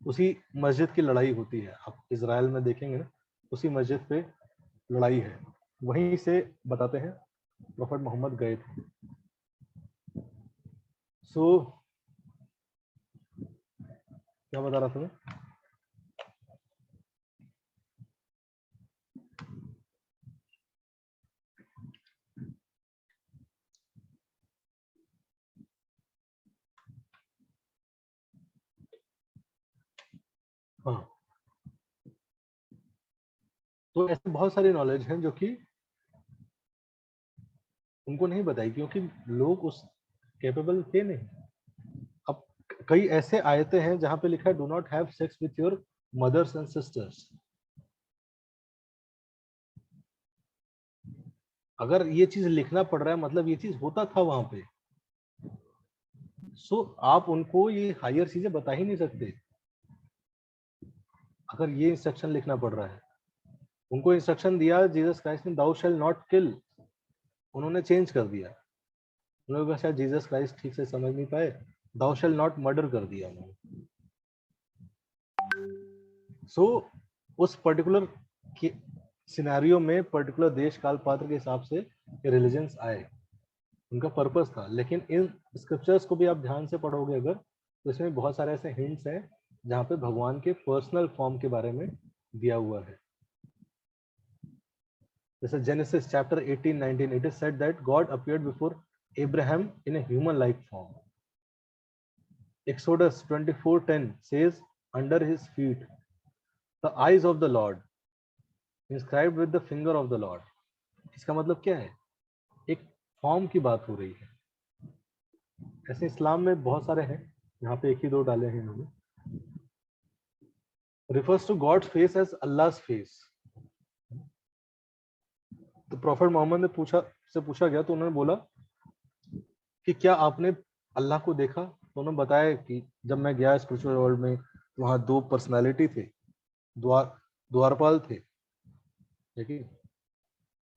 उसी मस्जिद की लड़ाई होती है। आप इजराइल में देखेंगे ना, उसी मस्जिद पे लड़ाई है, वहीं से बताते हैं प्रॉफेट मोहम्मद गए थे। सो क्या बता रहा था मैं? हाँ, तो ऐसे बहुत सारी नॉलेज हैं जो कि उनको नहीं बताई, क्योंकि लोग उस कैपेबल थे नहीं। अब कई ऐसे आयते हैं जहां पे लिखा है do not have sex with your mothers and sisters. अगर ये चीज लिखना पड़ रहा है मतलब ये चीज होता था वहां पे। सो आप उनको ये हायर चीजें बता ही नहीं सकते अगर ये इंस्ट्रक्शन लिखना पड़ रहा है। उनको इंस्ट्रक्शन दिया जीसस क्राइस्ट ने, दाउ शैल नॉट किल, उन्होंने चेंज कर दिया। उन लोगों का शायद जीसस क्राइस्ट ठीक से समझ नहीं पाए, दाउ शैल नॉट मर्डर कर दिया उन्होंने। सो उस पर्टिकुलर सिनेरियो में, पर्टिकुलर देश काल पात्र के हिसाब से रिलीजन्स आए, उनका पर्पस था। लेकिन इन स्क्रिप्चर्स को भी आप ध्यान से पढ़ोगे अगर, तो इसमें बहुत सारे ऐसे हिंट्स हैं जहाँ पे भगवान के पर्सनल फॉर्म के बारे में दिया हुआ है। जैसे genesis chapter 18-19, it is said that God appeared before Abraham in a human like form. Exodus 24:10 says, under his feet the eyes of the Lord inscribed with the finger of the Lord. इसका मतलब क्या है? एक form की बात हो रही है। ऐसे इस्लाम में बहुत सारे हैं, यहाँ पे एक ही दो डाले हैं इन्होंने। refers to God's face as Allah's face. तो प्रॉफेट मोहम्मद ने पूछा गया तो उन्होंने बोला कि क्या आपने अल्लाह को देखा? तो उन्होंने बताया कि जब मैं गया स्पिरिचुअल वर्ल्ड में, वहाँ दो पर्सनालिटी थे, द्वारपाल थे, ठीक है,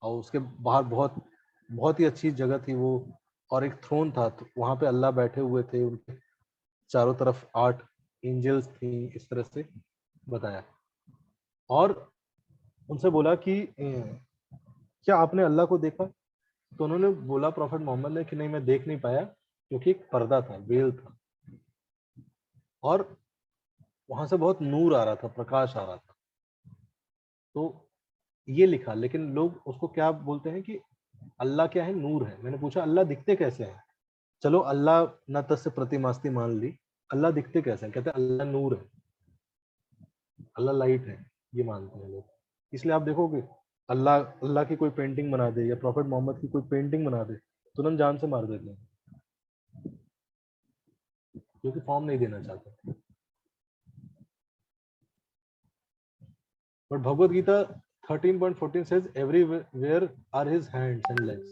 और उसके बाहर बहुत बहुत ही अच्छी जगह थी वो, और एक थ्रोन था, तो वहां पे अल्लाह बैठे हुए थे, उनके चारों तरफ 8 एंजल्स थी, इस तरह से बताया। और उनसे बोला कि क्या आपने अल्लाह को देखा? तो उन्होंने बोला, प्रॉफेट मोहम्मद ने, कि नहीं, मैं देख नहीं पाया, क्योंकि एक पर्दा था, वेल था, और वहां से बहुत नूर आ रहा था, प्रकाश आ रहा था। तो ये लिखा, लेकिन लोग उसको क्या बोलते हैं कि अल्लाह क्या है? नूर है। मैंने पूछा अल्लाह दिखते कैसे हैं? चलो अल्लाह न तस्य प्रतिमास्ति मान ली, अल्लाह दिखते कैसे हैं? कहते हैं अल्लाह नूर है, अल्लाह लाइट है, ये मानते हैं लोग। इसलिए आप देखोगे अल्लाह अल्लाह की कोई पेंटिंग बना दे या प्रॉफेट मोहम्मद की कोई पेंटिंग बना दे, तुरंत जान से मार देते हैं, क्योंकि फॉर्म नहीं देना चाहते। But Bhagavad Gita 13.14 says everywhere are his hands and legs,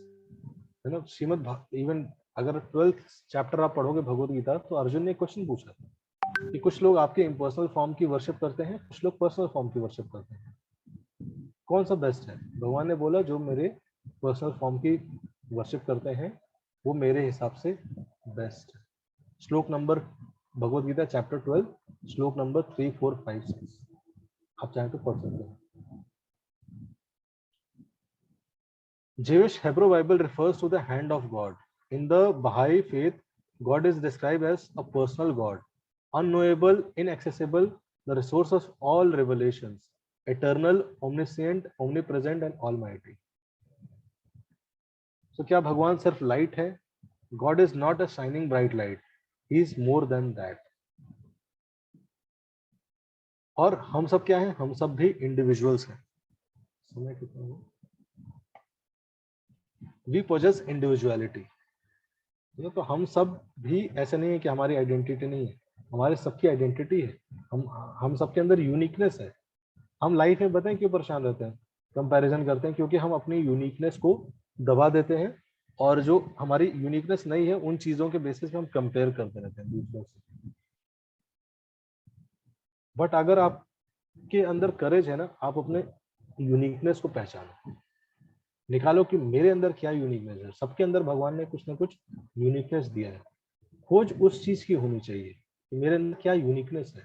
है ना। इवन अगर 12th चैप्टर आप पढ़ोगे भगवत गीता, तो अर्जुन ने एक क्वेश्चन पूछा कि कुछ लोग आपके इम्पर्सनल फॉर्म की वर्शिप करते हैं, कुछ लोग पर्सनल फॉर्म की वर्शिप करते हैं, कौन सा बेस्ट है? भगवान ने बोला जो मेरे पर्सनल फॉर्म की वर्शिप करते हैं वो मेरे हिसाब से बेस्ट है। श्लोक नंबर, भगवत गीता चैप्टर 12, श्लोक नंबर 3, 4, 5, 6, आप चाहें तो पढ़ सकते हैं। Jewish Hebrew Bible refers to the hand of God. In the Baha'i faith, God is described as a personal God, unknowable, inaccessible, the resource of all revelations, eternal, omniscient, omnipresent and almighty. So क्या भगवान सिर्फ light है? God is not a shining bright light. He is more than that. और हम सब क्या हैं? हम सब भी इंडिविजुअल्स हैं। समय कितना हुआ? We possess individuality. तो हम सब भी ऐसे नहीं है कि हमारी आइडेंटिटी नहीं है, हमारे सबकी आइडेंटिटी है। हम सबके अंदर यूनिकनेस है। हम लाइफ में बताएं क्यों परेशान रहते हैं, कंपैरिजन करते हैं, क्योंकि हम अपनी यूनिकनेस को दबा देते हैं, और जो हमारी यूनिकनेस नहीं है उन चीजों के बेसिस पे हम कंपेयर करते रहते हैं दूसरों से। बट अगर आपके अंदर करेज है ना, आप अपने यूनिकनेस को पहचानो, निकालो कि मेरे अंदर क्या यूनिकनेस है। सबके अंदर भगवान ने कुछ ना कुछ यूनिकनेस दिया है, खोज उस चीज की होनी चाहिए कि मेरे अंदर क्या यूनिकनेस है।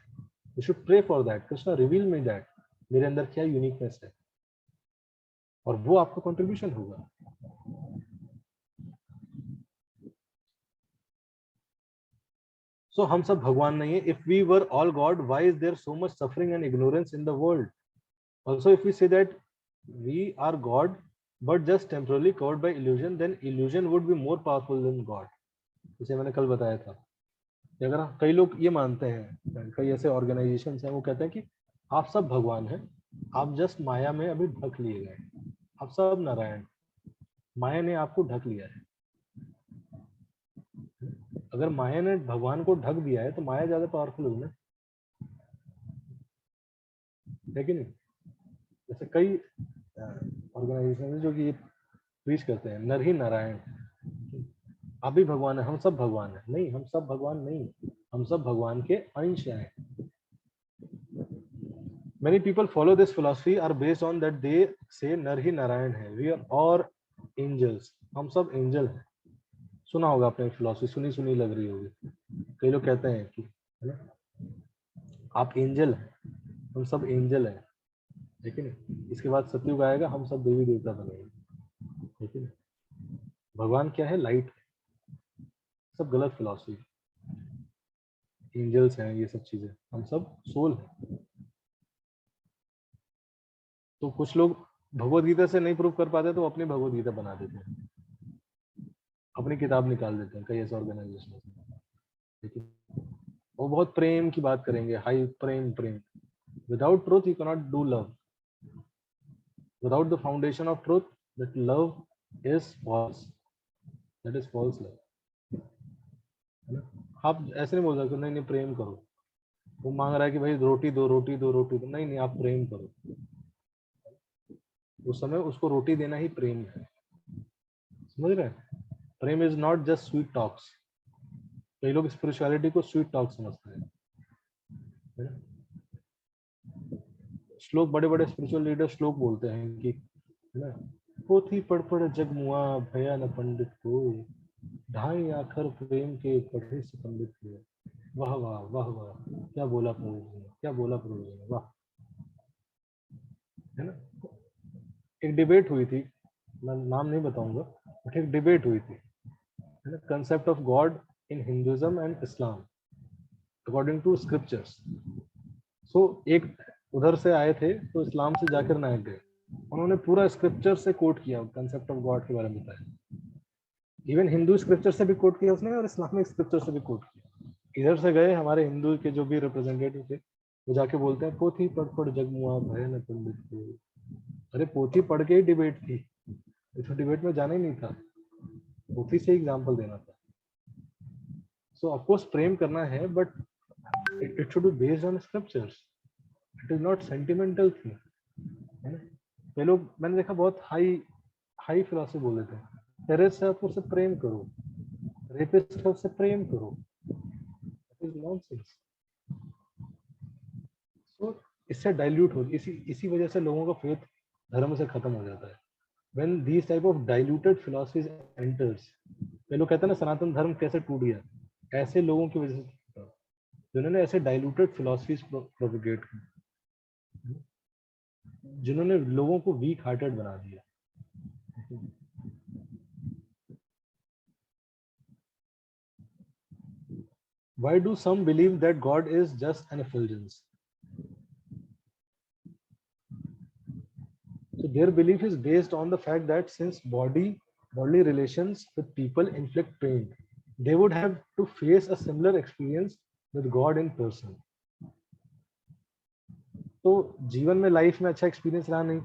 You should pray for that, Krishna reveal me that, मेरे अंदर क्या यूनिकनेस है, और वो आपका कंट्रीब्यूशन होगा। सो हम सब भगवान नहीं है। If we were all God, why is there so much suffering and ignorance in the world? Also if we say that we are God but just temporarily covered by illusion, then illusion would be more powerful than God. जैसे मैंने कल बताया था कि अगर कई लोग ये मानते हैं, कई ऐसे ऑर्गेनाइजेशन हैं, वो कहते हैं कि आप सब भगवान हैं, आप जस्ट माया में अभी ढक लिए गए, आप सब नारायण, माया ने आपको ढक लिया है। अगर माया ने भगवान को ढक दिया है तो माया ज्यादा पावरफुल होगी ना, है कि नहीं? जैसे कई ऑर्गेनाइजेशन जो कि ये प्रीच करते हैं नर ही नारायण, आप भी भगवान है, हम सब भगवान है। नहीं, हम सब भगवान नहीं, हम सब भगवान के अंश हैं। Many people follow this philosophy are based on that they say नर ही नारायण है, we are all angels, हम सब एंजल हैं। सुना होगा आपने फिलॉसफी, सुनी सुनी लग रही होगी। कई लोग कहते हैं कि है ना, आप एंजल हैं, हम सब एंजल हैं, लेकिन इसके बाद सतयुग आएगा, हम सब देवी देवता बनेंगे, लेकिन भगवान क्या है? लाइट है। सब गलत फिलॉसफी, एंजल्स हैं ये सब चीजें, हम सब सोल हैं। तो कुछ लोग भगवत गीता से नहीं प्रूव कर पाते तो अपनी भगवत गीता बना देते हैं, अपनी किताब निकाल देते हैं, कई ऐसे ऑर्गेनाइजेशन, लेकिन वो बहुत प्रेम की बात करेंगे, हाई प्रेम प्रेम। Without truth you cannot do love, without the foundation of truth that love is false, that is false love, है ना। आप ऐसे नहीं बोल सकते नहीं नहीं प्रेम करो, वो मांग रहा है कि भाई रोटी दो रोटी दो रोटी दो, नहीं नहीं आप प्रेम करो, उस समय उसको रोटी देना ही प्रेम है, समझ रहे हैं? Prem is not just sweet talks. कई लोग स्पिरिचुअलिटी को स्वीट टॉक समझते हैं, है ना? श्लोक, बड़े बड़े स्पिरिचुअल लीडर श्लोक बोलते हैं कि, है ना, पोथी पढ़ पढ़ जग मुआ, भया न पंडित कोई, ढाई आखर प्रेम के पढ़े से पंडित हुए। वाह वाह वाह वाह, क्या बोला प्रभु जी ने, क्या बोला प्रभु जी ने, वाह। है ना? एक डिबेट हुई थी, मैं नाम नहीं बताऊंगा, बट एक डिबेट हुई थी, है ना, concept of God in Hinduism and Islam according to scriptures. So एक उधर से आए थे तो इस्लाम से जाकिर नायक गए, उन्होंने पूरा स्क्रिप्चर से कोट किया, कंसेप्ट ऑफ गॉड के बारे में बताया। इवन हिंदू स्क्रिप्चर से भी कोट किया उसने और इस्लामिक स्क्रिप्चर से भी कोट किया। इधर से गए हमारे हिंदू के जो भी रिप्रेजेंटेटिव थे, वो जाके बोलते हैं पोथी पढ़ पढ़ जग मुआ, भय न पंडित को। अरे पोथी पढ़ के ही डिबेट थी, तो डिबेट में जाना ही नहीं था, पोथी से एग्जाम्पल देना था। सो ऑफकोर्स प्रेम करना है, but it should be based on scriptures, it is not sentimental thing, है ना? ये लोग मैंने देखा बहुत हाई हाई फिलॉसफी बोल देते हैं, टेररिस्ट है उससे प्रेम करो, रेपिस्ट है उससे प्रेम करो, इट इज नॉनसेंस। सो इससे डाइल्यूट हो, इसी वजह से लोगों का फेथ धर्म से खत्म हो जाता है। when these type of diluted philosophies enters, ये लोग कहते हैं ना सनातन धर्म कैसे टूट गया, ऐसे लोगों की वजह से टूटा, जिन्होंने ऐसे डाइल्यूटेड फिलॉसफीज प्रोपेगेट की, जिन्होंने लोगों को वीक हार्टेड बना दिया। Why do some believe that God is just an effulgence? So their belief is based on the fact that since bodily relations with people inflict pain, they would have to face a similar experience with God in person. तो जीवन में life में अच्छा experience रहा नहीं,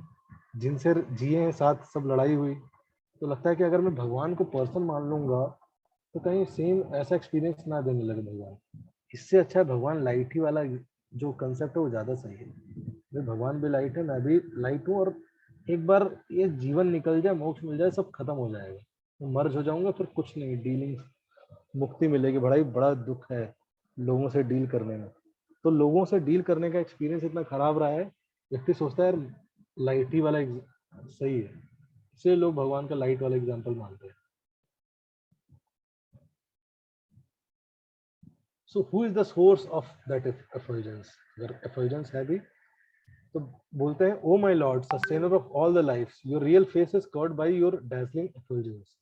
जिनसे जिए हैं साथ सब लड़ाई हुई, तो लगता है कि अगर मैं भगवान को पर्सन मान लूंगा तो कहीं सेम ऐसा एक्सपीरियंस ना देने लगे भगवान। इससे अच्छा है भगवान लाइट ही वाला जो कंसेप्ट है वो ज्यादा सही है। भगवान भी लाइट है, मैं भी लाइट हूँ, और एक बार ये जीवन निकल जाए, मोक्ष मिल जाए, सब खत्म हो जाएगा, मैं मर्ज हो जाऊंगा, फिर कुछ नहीं, डीलिंग मुक्ति मिलेगी। बड़ा ही बड़ा दुख है लोगों से डील करने में, तो लोगों से डील करने का एक्सपीरियंस इतना खराब रहा है, व्यक्ति सोचता है लाइट ही वाला सही है, इसलिए लोग भगवान का लाइट वाला एग्जाम्पल मानते हैं। So who is the source of that effulgence? अगर effulgence है भी तो बोलते हैं, O my Lord, sustainer of all the lifes, your real face is covered by your dazzling effulgence.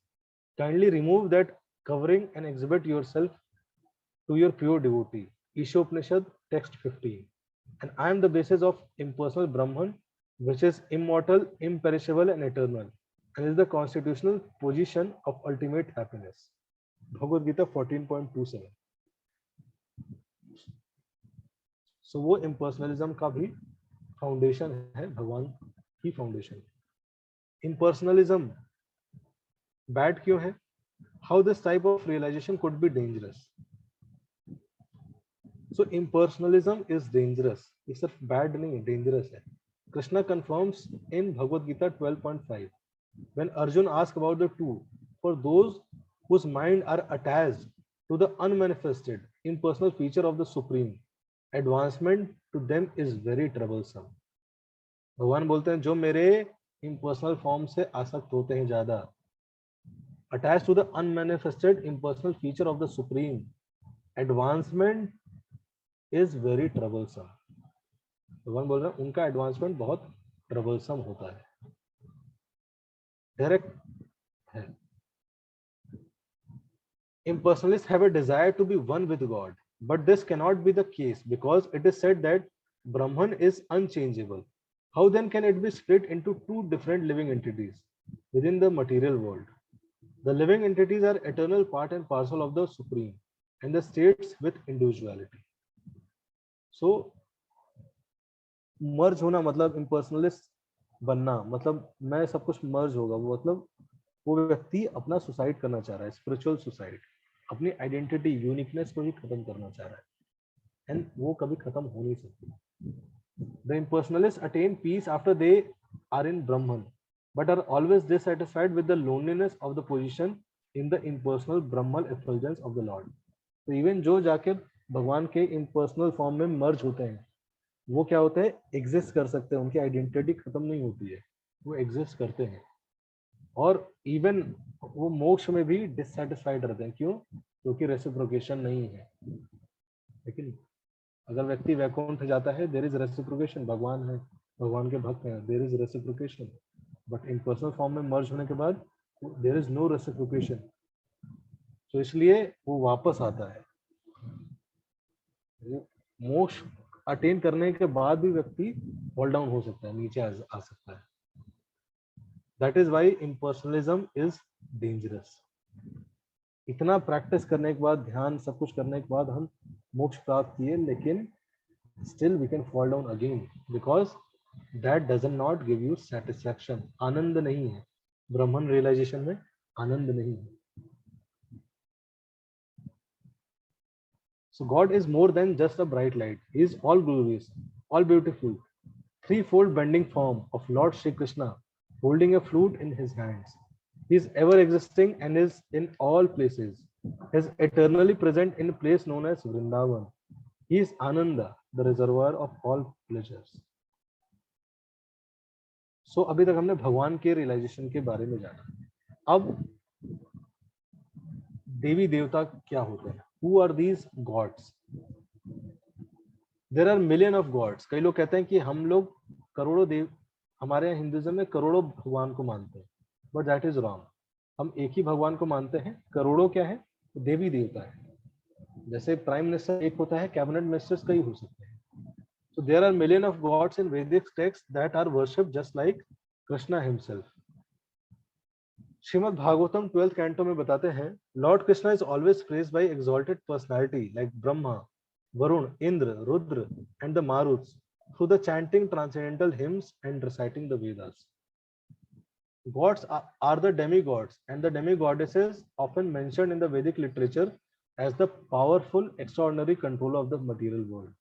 Kindly remove that covering and exhibit yourself to your pure devotee. Ishopanishad text 15. And I am the basis of impersonal Brahman, which is immortal, imperishable and eternal, and is the constitutional position of ultimate happiness. Bhagavad Gita 14.27. So वो impersonalism का भी foundation है, भगवान की foundation. इम्पर्सनलिज्म bad क्यों है? How this type of realisation could be dangerous? So impersonalism is dangerous, ये सिर्फ बैड नहीं, डेंजरस है। Krishna confirms in Bhagavad Gita 12.5 when Arjun asked about the two, for those whose mind are attached to the unmanifested impersonal feature of the supreme, advancement to them is very troublesome. भगवान बोलते हैं जो मेरे impersonal form से आसक्त होते हैं ज्यादा, attach to the unmanifested impersonal feature of the supreme, advancement is very troublesome. भगवान बोल रहे हैं उनका एडवांसमेंट बहुत ट्रबलसम होता है, डायरेक्ट है। Impersonalists have a desire to be one with God, but this cannot be the case because it is said that Brahman is unchangeable. How then can it be split into two different living entities within the material world? The living entities are eternal part and parcel of the Supreme, and the states with individuality. So, merge होना मतलब impersonalist बनना मतलब मैं सब कुछ merge होगा, वो मतलब वो व्यक्ति अपना सुसाइड करना चाह रहा है, स्पिरिचुअल सुसाइड, अपनी आइडेंटिटी यूनिकनेस को ही खत्म करना चाह रहा है, एंड वो कभी खत्म हो नहीं सकती। The impersonalist attain peace after they are in Brahman, but are always dissatisfied with the loneliness of the position in the impersonal Brahmal effulgence of the Lord. तो इवन जो जाके भगवान के इम्पर्सनल फॉर्म में मर्ज होते हैं वो क्या होते हैं, एग्जिस्ट कर सकते हैं, उनकी आइडेंटिटी खत्म नहीं होती है, वो एग्जिस्ट करते हैं। और इवन वो मोक्ष में भी डिससेटिस्फाइड रहते हैं। क्यों? क्योंकि रेसिप्रोकेशन नहीं है। लेकिन अगर व्यक्ति वैकुंठ जाता है, देयर इज रेसिप्रोकेशन, भगवान है, भगवान के भक्त हैं, there is reciprocation. But in personal form में मर्ज होने के बाद देयर इज नो रेसिप्रोकेशन, तो इसलिए वो वापस आता है। मोक्ष अटेन करने के बाद भी व्यक्ति फॉल डाउन हो सकता है, नीचे आ सकता है। That is why impersonalism is dangerous. इतना प्रैक्टिस करने के बाद, ध्यान सब कुछ करने के बाद हम मोक्ष प्राप्त किए, लेकिन still we can fall down again because that does not give you satisfaction. आनंद नहीं है ब्रह्मन रियलाइजेशन में, आनंद नहीं है। So God is more than just a bright light. He is all glorious, all beautiful, threefold bending form of Lord Shri Krishna, holding a flute in his hands. He is ever existing and is in all places. He is eternally present in a place known as Vrindavan. He is Ananda, the reservoir of all pleasures. So अभी तक हमने भगवान के realisation के बारे में जाना। अब देवी देवता क्या होते हैं? Who are these gods? There are million of gods. कई लोग कहते हैं कि हम लोग करोड़ों देव, हमारे यहाँ हिंदुइज्म में करोड़ों भगवान को मानते हैं, बट दैट इज रॉन्ग। हम एक ही भगवान को मानते हैं। करोड़ों क्या है? देवी देवता है। जैसे प्राइम मिनिस्टर एक होता है, कैबिनेट मिनिस्टर्स कई हो सकते हैं। So there are million of gods in Vedic texts that are worshipped just like Krishna himself. Shrimad Bhagavatam 12th canto में बताते हैं, Lord Krishna is always praised by exalted personality like Brahma, Varun, Indra, Rudra, and the Maruts through the chanting transcendental hymns and reciting the Vedas. Gods are the demigods, and the demigoddesses often mentioned in the Vedic literature as the powerful, extraordinary controller of the material world.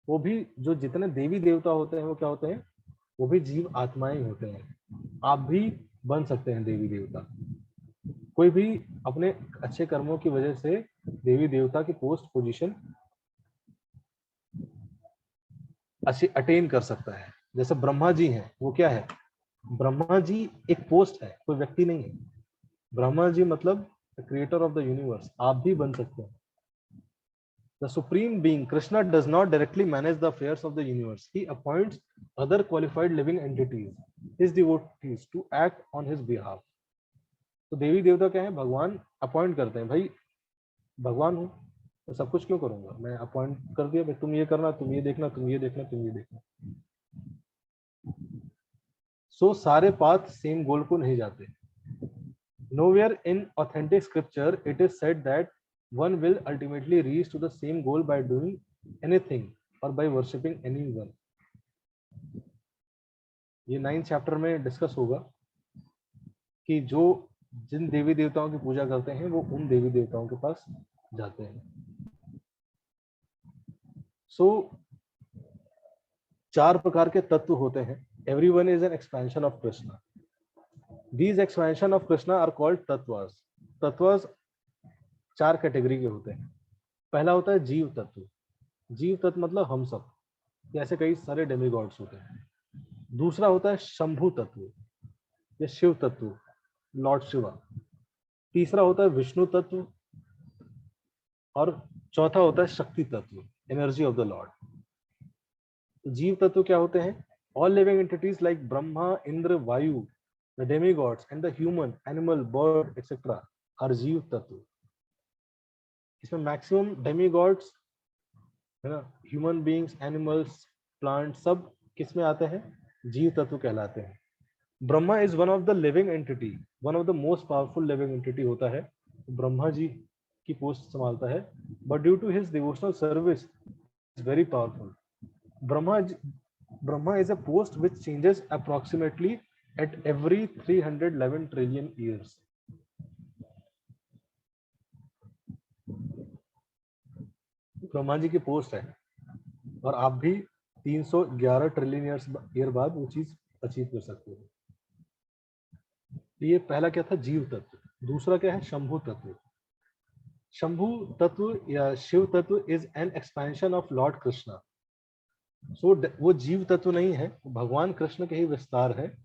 वो भी जो जितने देवी देवता होते हैं वो क्या होते हैं? वो भी जीव आत्माएं होते हैं। आप भी बन सकते हैं देवी देवता। कोई भी अपने अच्छे कर्मों की वजह से देवी देवता की पोस्ट पोजीशन अच्छी अटेन कर सकता है। जैसे ब्रह्मा जी हैं, वो क्या है? ब्रह्मा जी एक पोस्ट है, कोई व्यक्ति नहीं है। ब्रह्मा जी मतलब क्रिएटर ऑफ द यूनिवर्स। आप भी बन सकते हैं। The Supreme Being, Krishna, does not directly manage the affairs of the universe. He appoints other qualified living entities, his devotees, to act on his behalf. तो देवी देवता क्या है? भगवान अपॉइंट करते हैं। भाई भगवान हूँ तो सब कुछ क्यों करूंगा? मैं अपॉइंट कर दिया, भाई तुम ये करना, तुम ये देखना, तुम ये देखना, तुम ये देखना। सो सारे पाथ सेम गोल को नहीं जाते। Nowhere in authentic scripture it is said that one will ultimately reach to the same goal by doing anything or by worshipping anyone. ये 9th चैप्टर में डिस्कस होगा कि जो जिन देवी देवताओं की पूजा करते हैं वो उन देवी देवताओं के पास जाते हैं। सो 4 प्रकार के तत्व होते हैं। Everyone is an expansion of Krishna. These expansion of Krishna are called tattvas. Tattvas 4 category के होते हैं। पहला होता है जीव तत्व। जीव तत्व मतलब हम सब, जैसे कई सारे डेमिगॉड्स होते हैं। दूसरा होता है शंभु तत्व या शिव तत्व, लॉर्ड शिवा। तीसरा होता है विष्णु तत्व और चौथा होता है शक्ति तत्व, एनर्जी ऑफ द लॉर्ड। जीव तत्व क्या होते हैं? All living entities like Brahma, Indra, Vayu, the demigods and the human, animal, bird etcetera are jiva tattva. इसमें मैक्सिमम डेमिगॉड्स है ना, ह्यूमन बीइंग्स, एनिमल्स, प्लांट, सब किस में आते हैं? जीव तत्व कहलाते हैं। Brahma is one of the living entity, one of the most powerful living entity होता है। ब्रह्मा जी की पोस्ट संभालता है, but due to his devotional service is very powerful. Brahma is a post which changes approximately at every 311 trillion years. Brahma ji की post है और आप भी 311 ट्रिलियन ईयर बाद वो चीज अचीव कर सकते हो। ये पहला क्या था? जीव तत्व। दूसरा क्या है, शंभु तत्व। शंभु तत्व या Shiv tattva is an expansion of Lord Krishna. So वो जीव तत्व नहीं है, भगवान कृष्ण के ही विस्तार है,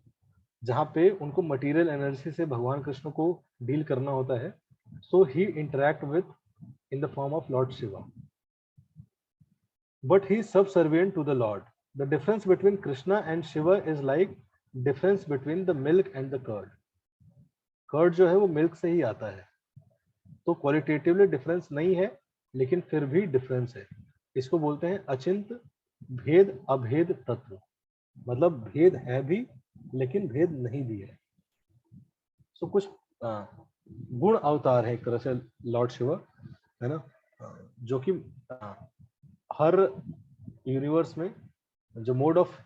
जहाँ पे उनको मटेरियल एनर्जी से भगवान कृष्ण को डील करना होता है। So he interact with in the form of Lord Shiva, but he is subservient to the Lord. The difference between Krishna and Shiva is like difference between the milk and the curd. Curd जो है वो milk से ही आता है, तो qualitatively difference नहीं है, लेकिन फिर भी डिफरेंस है। इसको बोलते हैं अचिंत भेद अभेद तत्व, मतलब भेद है भी लेकिन भेद नहीं भी है। सो कुछ गुण अवतार है एक तरह से लॉर्ड शिवा, है ना, जो कि हर यूनिवर्स में जो मोड ऑफ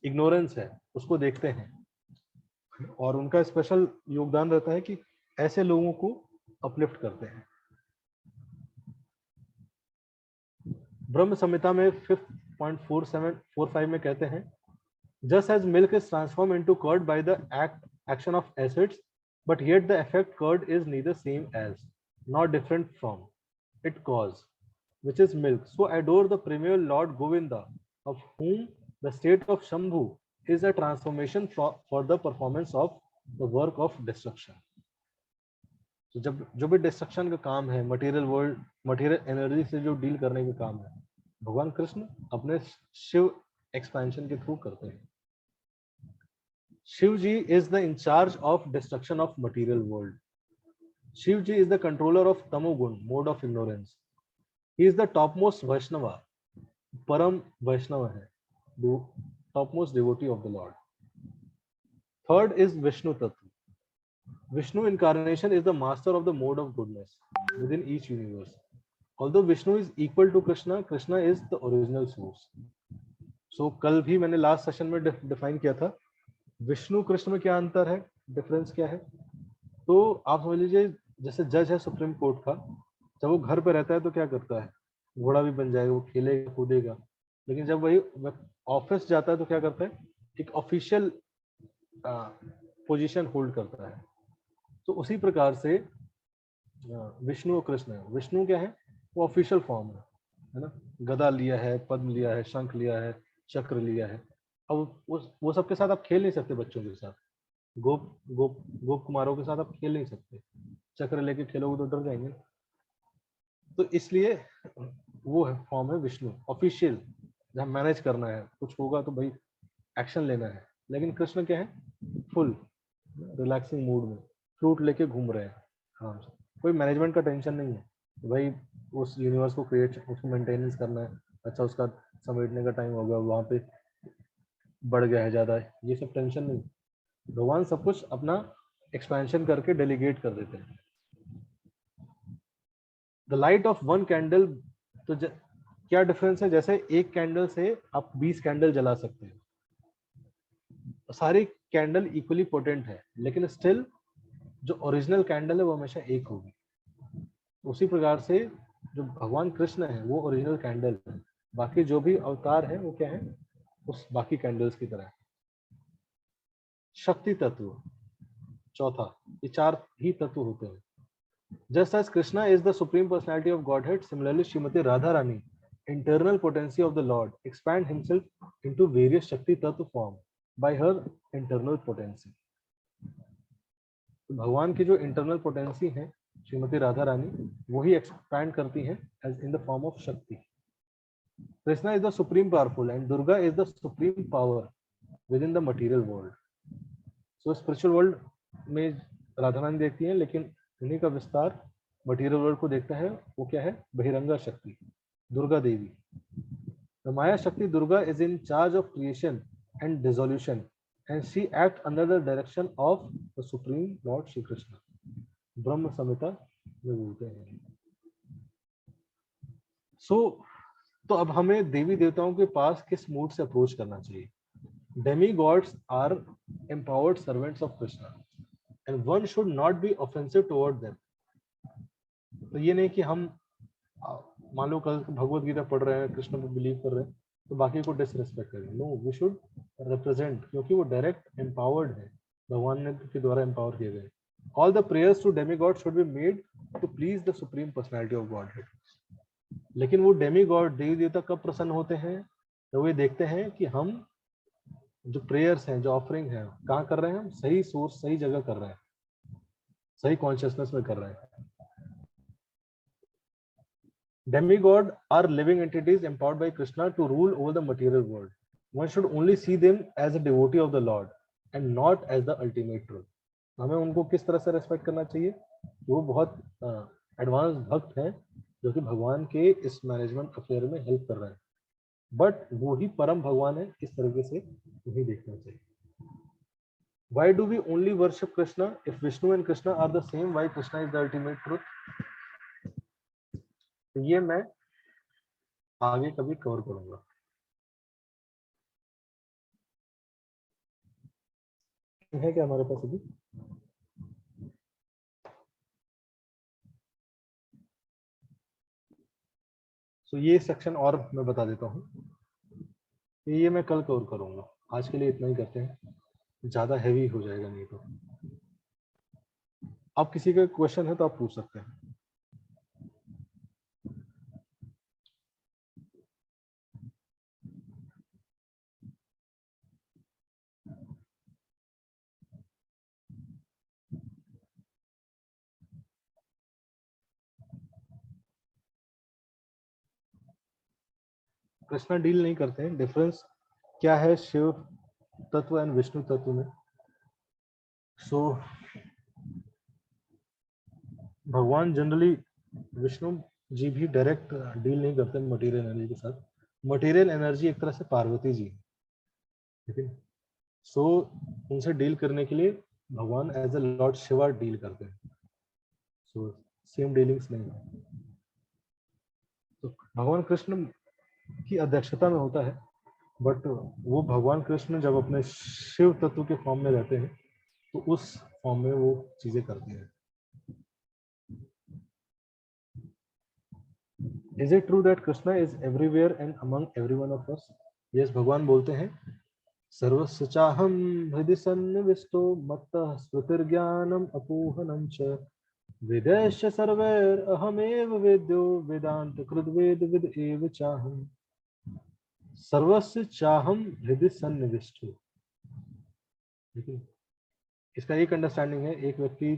इग्नोरेंस है उसको देखते हैं, और उनका स्पेशल योगदान रहता है कि ऐसे लोगों को अपलिफ्ट करते हैं। ब्रह्म संहिता में 5.4745 में कहते हैं, just as milk is transform into curd by the action of acids, but yet the effect curd is neither same as not different from it cause which is milk. So adore the premier Lord Govinda, of whom the state of Shambhu is a transformation for the performance of the work of destruction. तो जब जो भी destruction का काम है, material world, material energy से जो deal करने का काम है, भगवान कृष्ण अपने शिव एक्सपेंशन के थ्रू करते हैं। Shiv ji is the incharge of destruction of material world. Shiv ji is the controller of tamogun, mode of ignorance. He is the topmost Vaishnava, Param Vaishnava है, topmost devotee of the Lord. Third is Vishnu Tattva. Vishnu incarnation is the master of the mode of goodness within each universe. Although Vishnu is equal to Krishna, Krishna is the original source. So कल भी मैंने last session में define किया था विष्णु कृष्ण में क्या अंतर है, डिफरेंस क्या है। तो आप समझ लीजिए जैसे जज है सुप्रीम कोर्ट का, जब वो घर पे रहता है तो क्या करता है, घोड़ा भी बन जाएगा, वो खेलेगा कूदेगा, लेकिन जब वही ऑफिस जाता है तो क्या करता है, एक ऑफिशियल पोजीशन होल्ड करता है। तो उसी प्रकार से विष्णु और कृष्ण है। विष्णु क्या है, वो ऑफिशियल फॉर्म है ना, गदा लिया है, पद्म लिया है, शंख लिया है, चक्र लिया है। अब वो सबके साथ आप खेल नहीं सकते, बच्चों के साथ, गोप कुमारों के साथ आप खेल नहीं सकते, चक्र लेके खेलोगे तो डर जाएंगे। तो इसलिए वो फॉर्म है विष्णु, ऑफिशियल, जहाँ मैनेज करना है, कुछ होगा तो भाई एक्शन लेना है। लेकिन कृष्ण क्या है, फुल रिलैक्सिंग मूड में फ्लूट लेके घूम रहे हैं, हाँ, कोई मैनेजमेंट का टेंशन नहीं है भाई, उस यूनिवर्स को क्रिएट, उसको मेंटेनेंस करना है, अच्छा उसका समेटने का टाइम हो गया, वहाँ पे बढ़ गया है ज्यादा, ये सब टेंशन नहीं। भगवान सब कुछ अपना एक्सपेंशन करके डेलीगेट कर देते हैं। The light of one candle, तो क्या डिफरेंस है, जैसे एक कैंडल से आप 20 कैंडल जला सकते हैं, सारी कैंडल इक्वली पोटेंट है, लेकिन स्टिल जो ओरिजिनल कैंडल है वो हमेशा एक होगी। उसी प्रकार से जो भगवान कृष्ण है वो ओरिजिनल कैंडल है, बाकी जो भी अवतार है वो क्या है, उस बाकी कैंडल्स की तरह। शक्ति तत्व चौथा, ये 4 ही तत्व होते हैं। Just as Krishna is the supreme personality of Godhead, similarly Srimati Radharani, internal potency of the Lord, expand himself into various Shakti Tattva form by her internal potency. तो भगवान की जो इंटरनल पोटेंसी है श्रीमती राधा रानी, वही एक्सपैंड करती है as in the form of Shakti. Krishna is the supreme powerful and Durga is the supreme power with in the material world. So spiritual world में राधा रानी देखती है, लेकिन उन्हीं का विस्तार मटीरियल वर्ल्ड को देखता है, वो क्या है, बहिरंगा शक्ति, दुर्गा देवी। द माया शक्ति Durga is in charge of creation and dissolution and she act under the direction of the supreme Lord Shri Krishna, ब्रह्म संहिता में बोलते हैं। तो अब हमें देवी देवताओं के पास किस मूड से अप्रोच करना चाहिए। Demigods are empowered servants of Krishna and one should not be offensive toward them. तो ये नहीं कि हम मान लो कल भगवत गीता पढ़ रहे हैं, कृष्ण पे बिलीव कर रहे हैं, तो बाकी को डिसरिस्पेक्ट करें। नो, वी शुड रिप्रेजेंट, क्योंकि वो डायरेक्ट एम्पावर्ड है, भगवान ने के द्वारा एम्पावर किए गए। All the prayers to demigod should be made to please the supreme personality of godhead. लेकिन वो डेमीगॉड देवी देवता कब प्रसन्न होते हैं? तो वे देखते हैं कि हम जो प्रेयर्स हैं, जो ऑफरिंग है, कहाँ कर रहे हैं? हम सही सोर्स, सही जगह कर रहे हैं, सही कॉन्शियसनेस में कर रहे हैं। Demigod are living entities empowered by Krishna to rule over the material world. One should only see them as a devotee of the Lord and not as the ultimate truth. हमें उनको किस तरह से respect करना चाहिए? वो बहुत advance भक्त हैं जो कि भगवान के इस मैनेजमेंट अफेयर में हेल्प कर रहे हैं, बट वो ही परम भगवान है, इस तरीके से नहीं देखना चाहिए। Why do we only worship Krishna? If Vishnu and Krishna are the same, why Krishna is the ultimate truth? तो ये मैं आगे कभी कवर करूंगा। है क्या हमारे पास अभी? तो ये सेक्शन और मैं बता देता हूँ, ये मैं कल कवर करूंगा। आज के लिए इतना ही करते हैं, ज्यादा हैवी हो जाएगा नहीं तो। आप किसी का क्वेश्चन है तो आप पूछ सकते हैं। कृष्णा डील नहीं करते हैं। डिफरेंस क्या है शिव तत्व एंड विष्णु तत्व में? सो भगवान जनरली, विष्णु जी भी डायरेक्ट डील नहीं करते मटेरियल एनर्जी के साथ। मटेरियल एनर्जी एक तरह से पार्वती जी, ठीक है। सो उनसे डील करने के लिए भगवान as a Lord Shiva deal करते हैं। सो सेम डीलिंग्स नहीं है। तो भगवान कृष्ण की अध्यक्षता में होता है, बट वो भगवान कृष्ण जब अपने शिव तत्व के फॉर्म में रहते हैं तो उस फॉर्म में वो चीजें करते हैं। Is it true that Krishna is everywhere and among every one of us? Yes, भगवान बोलते हैं सर्वस्य चाहम हृदि सन्निविष्टो मत्तः स्मृतिर्ज्ञानम अपोहनम च वेदैश्च सर्वैर अहमेव वेद्यो वेदांत कृद्वेद विद एव चाहम। सर्वस्य चाहम हृदि सन्निविष्टो, ठीक है। इसका एक अंडरस्टैंडिंग है, एक व्यक्ति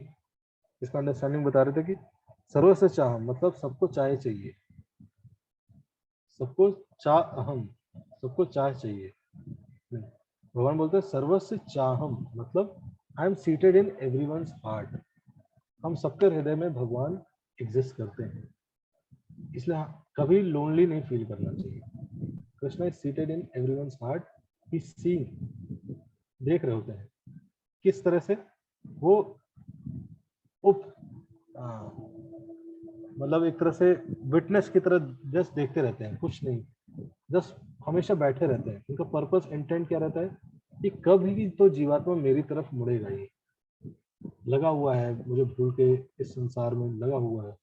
इसका अंडरस्टैंडिंग बता रहे थे कि सर्वस्य चाहम मतलब सबको चाहे चाहिए, सबको चाह अहम, सबको चाह चाहिए। भगवान बोलते हैं सर्वस्य चाहम मतलब I am seated in everyone's heart. हम सबके हृदय में भगवान एग्जिस्ट करते हैं, इसलिए कभी लोनली नहीं फील करना चाहिए। Krishna is seated in everyone's heart, he seeing, देख रहे होते हैं किस तरह से वो उप मतलब एक तरह से विटनेस की तरह जस्ट देखते रहते हैं, कुछ नहीं, जस्ट हमेशा बैठे रहते हैं। उनका पर्पस इंटेंट क्या रहता है कि कभी तो जीवात्मा मेरी तरफ मुड़ेगा, ये लगा हुआ है मुझे भूल के इस संसार में लगा हुआ है,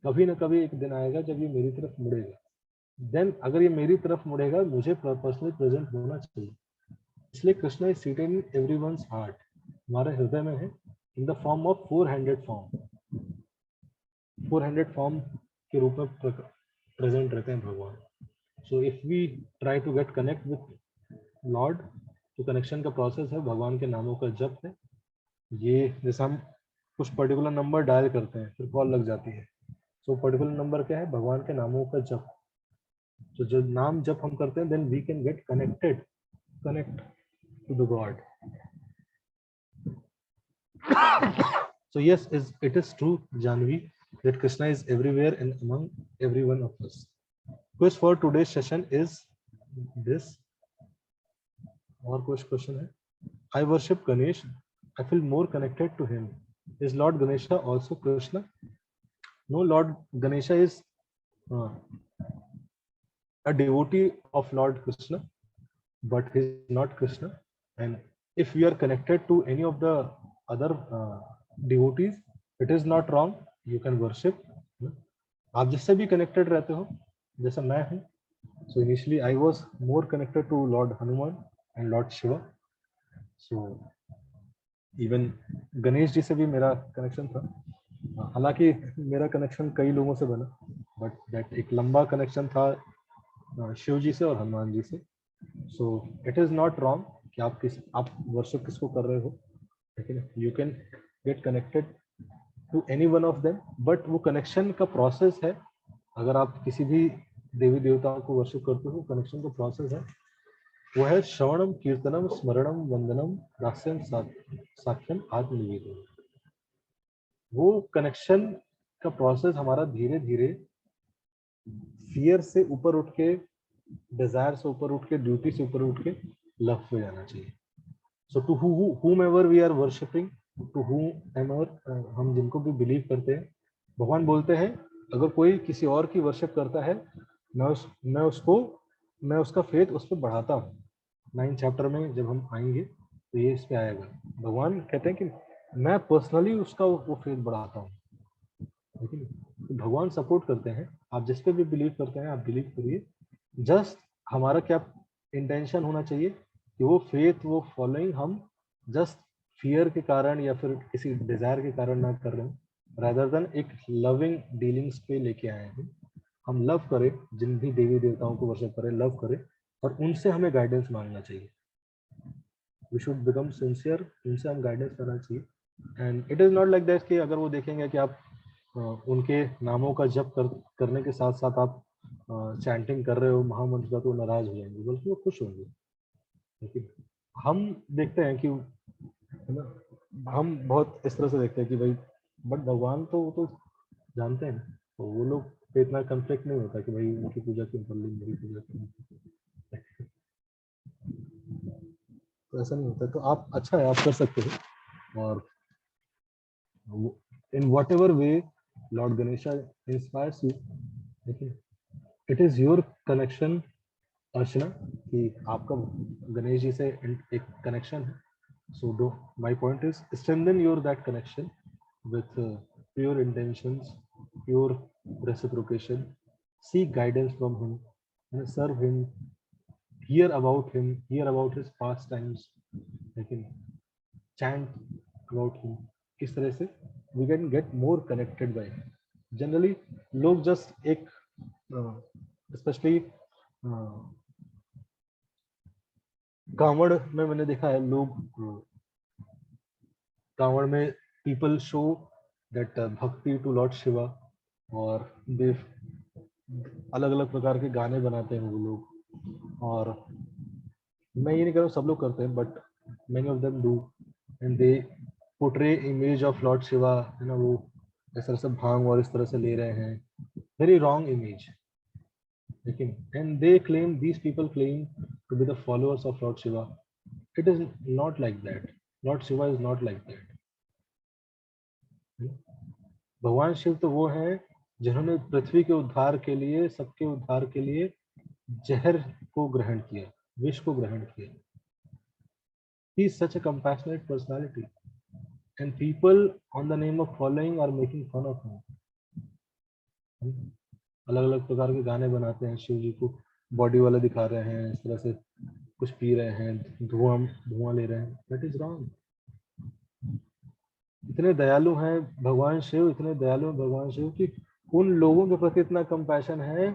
कभी ना कभी एक दिन आएगा जब ये मेरी तरफ मुड़ेगा। देन अगर ये मेरी तरफ मुड़ेगा मुझे पर्सनली प्रेजेंट होना चाहिए। इसलिए Krishna is seated in everyone's heart, हमारे हृदय में है, in the form of 400 form. 400 form के रूप में प्रेजेंट रहते हैं भगवान। So if we try to get connect with Lord, तो कनेक्शन का प्रोसेस है भगवान के नामों का जप है। ये जैसे हम कुछ पर्टिकुलर नंबर डायल करते हैं फिर कॉल लग जाती है, सो पर्टिकुलर नंबर क्या है? भगवान के नामों का जप। तो जब नाम जप हम करते हैं then we can get connect to the God. So yes, it is true, Janvi, that Krishna is everywhere and among every one of us. Quiz for today's session is this. और कुछ क्वेश्चन है? I worship Ganesh. I feel more connected to him. Is Lord Ganesha also Krishna? No, Lord Ganesha is a devotee of Lord Krishna, but he is not Krishna. And if we are connected to any of the other devotees, it is not wrong. You can worship. आप जिससे भी connected रहते हो, जैसा मैं हूँ. So initially I was more connected to Lord Hanuman and Lord Shiva. So even Ganesh ji से भी मेरा कनेक्शन था, हालांकि मेरा कनेक्शन कई लोगों से बना, बट दैट एक लंबा कनेक्शन था शिव जी से और हनुमान जी से। So it is not wrong कि आप वर्शिप किसको कर रहे हो, लेकिन you can get connected to any one of them, but वो कनेक्शन का प्रोसेस है। अगर आप किसी भी देवी देवताओं को वर्शिप करते हो, कनेक्शन का प्रोसेस है, वो है श्रवणम कीर्तनम स्मरणम वंदनम दास्यम साक्ष्यम आत्मनिवेदनम। वो कनेक्शन का प्रोसेस हमारा धीरे धीरे फियर से ऊपर उठ के, डिजायर से ऊपर उठ के, ड्यूटी से ऊपर उठ के लव पे जाना चाहिए। सो to whomever we are worshipping, to whomever हम जिनको भी बिलीव करते हैं, भगवान बोलते हैं अगर कोई किसी और की वर्शिप करता है, मैं उसका फेथ उस पर बढ़ाता हूँ। 9 चैप्टर में जब हम आएंगे तो ये इस पे आएगा। भगवान कहते हैं कि मैं पर्सनली उसका वो फेथ बढ़ाता हूँ। लेकिन तो भगवान सपोर्ट करते हैं, आप जिस पे भी बिलीव करते हैं आप बिलीव करिए। जस्ट हमारा क्या इंटेंशन होना चाहिए कि वो फेथ, वो फॉलोइंग हम जस्ट फियर के कारण या फिर किसी डिजायर के कारण ना कर रहे हैं, रादर देन एक लविंग डीलिंग्स पे लेके आए हैं। हम लव करें, जिन भी देवी देवताओं को वर्शिप करें, लव करें, और उनसे हमें गाइडेंस मांगना चाहिए। वी शुड बिकम सिंसियर, उनसे हम गाइडेंस करना चाहिए। And it is not like that कि अगर वो देखेंगे कि आप उनके नामों का जप करने के साथ साथ आप चैंटिंग कर रहे हो महामंत्र का, तो नाराज हो जाएंगे, बल्कि वो खुश होंगे। लेकिन हम देखते हैं कि, है ना, हम बहुत इस तरह से देखते हैं कि भाई, बट भगवान तो वो तो जानते हैं, तो वो लोग पे इतना कंफ्लिक्ट नहीं होता कि भाई उनकी पूजा क्यों कर ली, मेरी पूजा क्यों। तो ऐसा नहीं होता। तो आप, अच्छा है, आप कर सकते हो। और in whatever way Lord Ganesha inspires you, देखिए, it is your connection, अर्चना, कि आपका गणेश जी से एक कनेक्शन है। So do my point is strengthen your that connection with pure intentions, pure reciprocation, seek guidance from him, and serve him, hear about his pastimes, लेकिन chant about him। इस तरह से we can get more connected by him। Generally लोग just एक, specially Kanwar में मैंने देखा है, लोग कांवड़ में पीपल शो दैट भक्ति टू लॉर्ड शिवा, और दे अलग अलग प्रकार के गाने बनाते हैं वो लोग। और मैं ये नहीं कह रहा हूँ सब लोग करते हैं, but many of them do, and they portray image of Lord Shiva, है ना, वो इस तरह से भांग और इस तरह से ले रहे हैं, वेरी रॉन्ग इमेज। लेकिन and they claim, these people claim to be the followers of Lord Shiva. It is not like that. Lord Shiva is not like that. भगवान शिव तो वो हैं जिन्होंने पृथ्वी के उद्धार के लिए, सबके उद्धार के लिए जहर को ग्रहण किया, विष को ग्रहण किया। He is such a compassionate personality, and people on the name of following are making fun of him। अलग अलग प्रकार के गाने बनाते हैं, शिव जी को बॉडी वाला दिखा रहे हैं, इस तरह से कुछ पी रहे हैं, धुआं ले रहे हैं। That is wrong. इतने दयालु हैं भगवान शिव, इतने दयालु हैं भगवान शिव कि उन लोगों के प्रति इतना कंपैशन है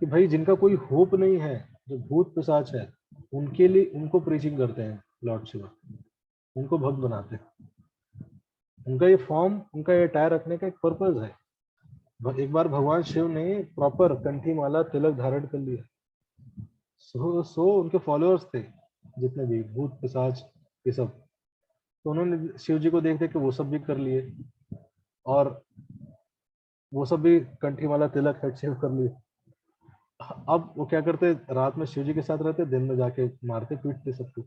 कि भाई जिनका कोई होप नहीं है, जो भूत पिशाच है, उनके लिए उनको प्रीचिंग करते हैं लॉर्ड शिव, उनको भक्त बनाते हैं। उनका ये फॉर्म, उनका ये टायर रखने का एक पर्पज है। एक बार भगवान शिव ने प्रॉपर कंठी माला तिलक धारण कर लिया, सो उनके फॉलोअर्स थे जितने भी भूत पिशाच ये सब, तो उन्होंने शिव जी को देख देख के वो सब भी कर लिए, और वो सब भी कंठी माला तिलक हेड शेव कर लिए। अब वो क्या करते, रात में शिव जी के साथ रहते, दिन में जाके मारते पीटते सबको।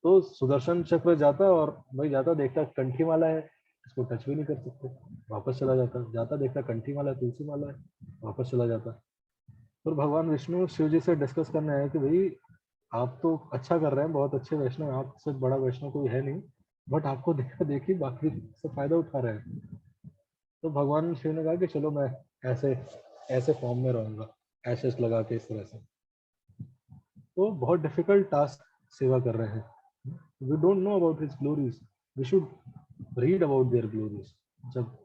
तो सुदर्शन चक्र जाता और भाई जाता, देखता कंठी माला है, इसको टच भी नहीं कर सकते, वापस चला जाता। जाता देखता कंठी माला, तुलसी माला है, वापस चला जाता। फिर भगवान विष्णु शिव जी से डिस्कस करने आए कि भाई आप तो अच्छा कर रहे हैं, बहुत अच्छे वैष्णव, आपसे बड़ा वैष्णव कोई है नहीं, बट आपको देखा देखी बाकी से फायदा उठा रहे हैं। तो भगवान शिव ने कहा कि चलो मैं ऐसे ऐसे फॉर्म में रहूंगा, एशेस लगा के इस तरह से। तो बहुत डिफिकल्ट टास्क सेवा कर रहे हैं। We don't know about his glories. We should read about their glories. जब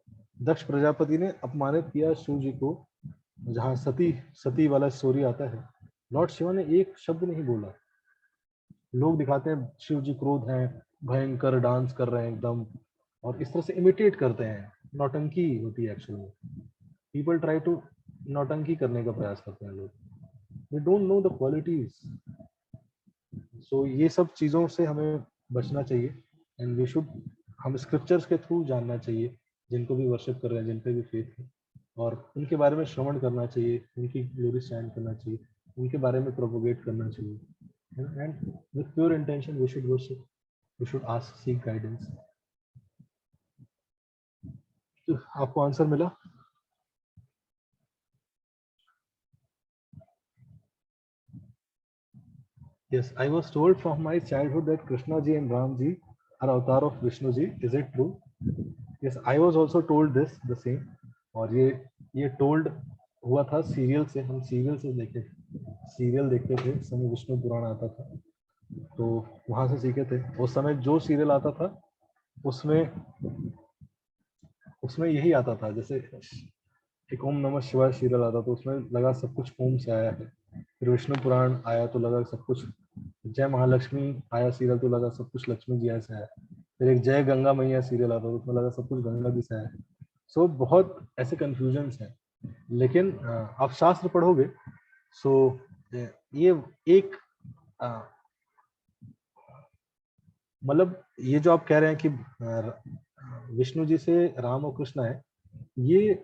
दक्ष प्रजापति ने अपमानित किया शिव जी को, जहाँ सती सती वाला स्टोरी आता है, लॉर्ड शिवा ने एक शब्द नहीं बोला। लोग दिखाते हैं शिव जी क्रोध हैं, भयंकर डांस कर रहे हैं एकदम, और इस तरह से इमिटेट करते हैं, नौटंकी होती है एक्चुअली। पीपल ट्राई टू नौटंकी करने का प्रयास करते हैं लोग। We don't know the qualities. So ये सब चीज़ों से हमें बचना चाहिए, एंड वी शुड, हम स्क्रिप्चर्स के थ्रू जानना चाहिए, जिनको भी वर्शिप कर रहे हैं, जिन पे भी फेथ है, और उनके बारे में श्रवण करना चाहिए, उनकी ग्लोरी स्टैंड करना चाहिए, उनके बारे में प्रोपोगेट करना चाहिए, and with pure intention we should worship, we should ask, seek guidance. तो आपको आंसर मिला? Yes, I was told from my childhood that Krishna ji and Ram ji are avatar of Vishnu ji. Is it true? Yes, I was also told this, the same. और ये told हुआ था serial से, हम serial से देखे थे, serial देखते थे, उस समय विष्णु पुराण आता था, तो वहां से सीखे थे। उस समय जो सीरियल आता था उसमें उसमें यही आता था, जैसे एक ओम नमः शिवाय सीरियल आता, तो उसमें लगा सब कुछ ओम से आया है। फिर विष्णु पुराण आया तो लगा सब कुछ, जय महालक्ष्मी आया सीरियल तो लगा सब कुछ लक्ष्मी जी से आया। फिर एक जय गंगा मैया सीरियल आता तो उसमें लगा सब कुछ गंगा जी से आया। सो बहुत ऐसे कंफ्यूजन्स हैं, लेकिन आप शास्त्र पढ़ोगे, सो ये एक मतलब ये जो आप कह रहे हैं कि विष्णु जी से राम और कृष्ण है, ये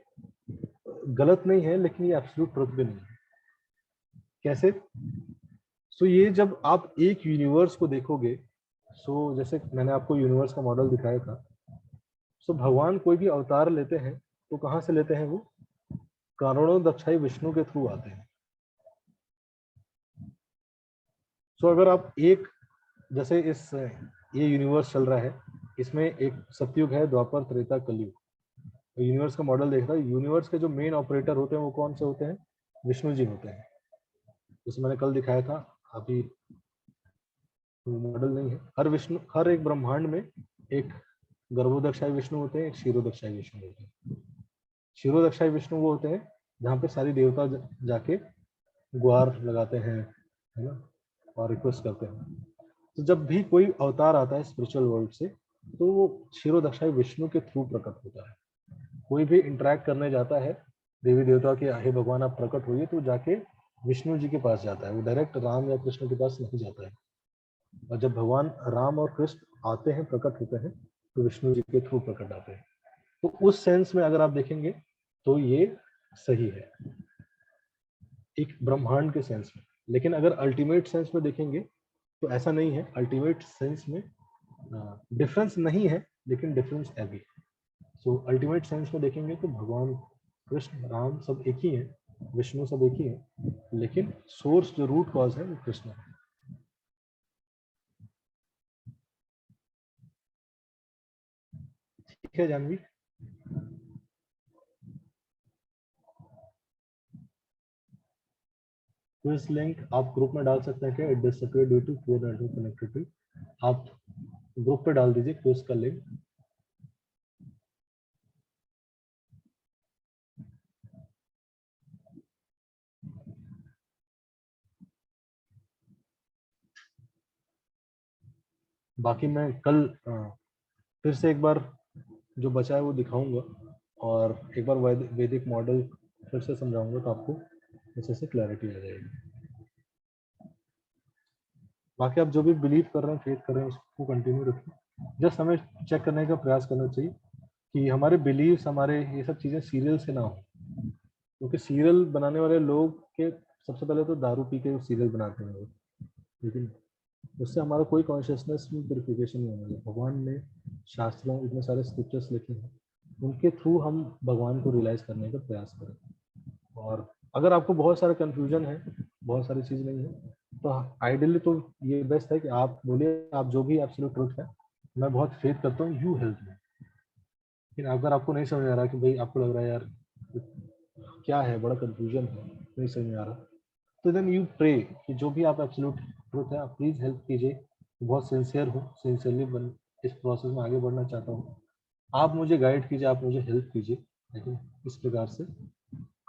गलत नहीं है, लेकिन ये एब्सोल्यूट ट्रुथ भी नहीं है। कैसे? सो ये जब आप एक यूनिवर्स को देखोगे, सो जैसे मैंने आपको यूनिवर्स का मॉडल दिखाया था, सो भगवान कोई भी अवतार लेते हैं तो कहाँ से लेते हैं? वो कारणों दक्षाई विष्णु के थ्रू आते हैं। सो अगर आप एक, जैसे इस ये यूनिवर्स चल रहा है, इसमें एक सतयुग है, द्वापर, त्रेता, कलयुग। तो यूनिवर्स का मॉडल देख रहा है, यूनिवर्स के जो मेन ऑपरेटर होते हैं वो कौन से होते हैं? विष्णु जी होते हैं। जैसे मैंने कल दिखाया था, अभी मॉडल नहीं है, हर एक ब्रह्मांड में एक गर्भोदक्षाई विष्णु होते हैं, एक क्षीरोदक्षाई विष्णु होते हैं। क्षीरोदक्षाई विष्णु वो होते हैं जहाँ पे सारी देवता जाके गुहार लगाते हैं, है ना, और रिक्वेस्ट करते हैं। तो जब भी कोई अवतार आता है स्पिरिचुअल वर्ल्ड से, तो वो क्षीरोदक्षाई विष्णु के थ्रू प्रकट होता है। कोई भी इंटरेक्ट करने जाता है देवी देवता के, हे भगवान आप प्रकट होइए, तो जाके विष्णु जी के पास जाता है, वो डायरेक्ट राम या कृष्ण के पास नहीं जाता है। और जब भगवान राम और कृष्ण आते हैं, प्रकट होते हैं, तो विष्णु जी के थ्रू प्रकट आते हैं। तो उस सेंस में अगर आप देखेंगे तो ये सही है, एक ब्रह्मांड के सेंस में। लेकिन अगर अल्टीमेट सेंस में देखेंगे तो ऐसा नहीं है। अल्टीमेट सेंस में डिफरेंस नहीं है, लेकिन डिफरेंस है भी। सो अल्टीमेट सेंस में देखेंगे तो भगवान कृष्ण राम सब एक ही है, विष्णु सब एक ही है, लेकिन सोर्स जो रूट कॉज है वो कृष्ण है। ठीक है जानवी? क्विज लिंक आप ग्रुप में डाल सकते हैं क्या? It disappear due to poor network connectivity. आप ग्रुप पे डाल दीजिए क्विज का लिंक। बाकी मैं कल फिर से एक बार जो बचा है वो दिखाऊंगा, और एक बार वैदिक मॉडल फिर से समझाऊंगा, तो आपको अच्छे से क्लैरिटी आ जाएगी। बाकी आप जो भी बिलीव कर रहे हैं, फेथ कर रहे हैं, उसको कंटिन्यू रखिए। जस्ट हमें चेक करने का प्रयास करना चाहिए कि हमारे बिलीव्स, हमारे ये सब चीज़ें सीरियल से ना हो, क्योंकि सीरियल बनाने वाले लोग के सबसे पहले तो दारू पी के सीरियल बनाते हैं लोग, लेकिन उससे हमारा कोई कॉन्शियसनेस में प्यूरिफिकेशन नहीं होगा। भगवान ने शास्त्रों इतने सारे स्क्रिप्चर्स लिखे हैं, उनके थ्रू हम भगवान को रियलाइज करने का प्रयास करें। और अगर आपको बहुत सारा कंफ्यूजन है, बहुत सारी चीज़ नहीं है, तो आइडियली तो ये बेस्ट है कि आप बोलिए, आप जो भी एब्सोल्यूट ट्रुथ है, मैं बहुत फेथ करता हूँ, यू हेल्प मी। लेकिन अगर आपको नहीं समझ आ रहा कि भाई, आपको लग रहा है यार क्या है, बड़ा कंफ्यूजन है, नहीं समझ में आ रहा, तो देन यू प्रे कि जो भी आप एब्सोल्यूट ट्रुथ है, आप प्लीज हेल्प कीजिए, बहुत सिंसियर हूँ, सिंसियरली इस प्रोसेस में आगे बढ़ना चाहता हूँ। आप मुझे गाइड कीजिए, आप मुझे हेल्प कीजिए, लेकिन इस प्रकार से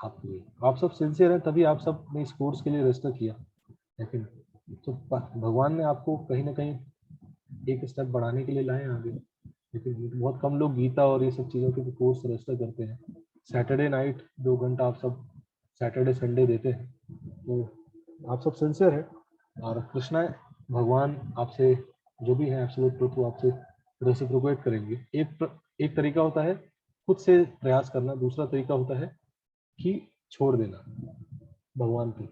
आप सब सिंसियर हैं, तभी आप सब ने इस कोर्स के लिए रजिस्टर किया। लेकिन तो भगवान ने आपको कहीं ना कहीं एक स्टेप बढ़ाने के लिए लाए आगे। लेकिन बहुत कम लोग गीता और ये सब चीज़ों के कोर्स रजिस्टर करते हैं। सैटरडे नाइट 2 घंटा आप सब सैटरडे संडे देते हैं, तो आप सब सिंसियर हैं। और कृष्णा भगवान आपसे जो भी है एब्सोल्यूट ट्रुथ वो आपसे रेसिप्रोकेट करेंगे। एक तरीका होता है खुद से प्रयास करना, दूसरा तरीका होता है कि छोड़ देना भगवान को।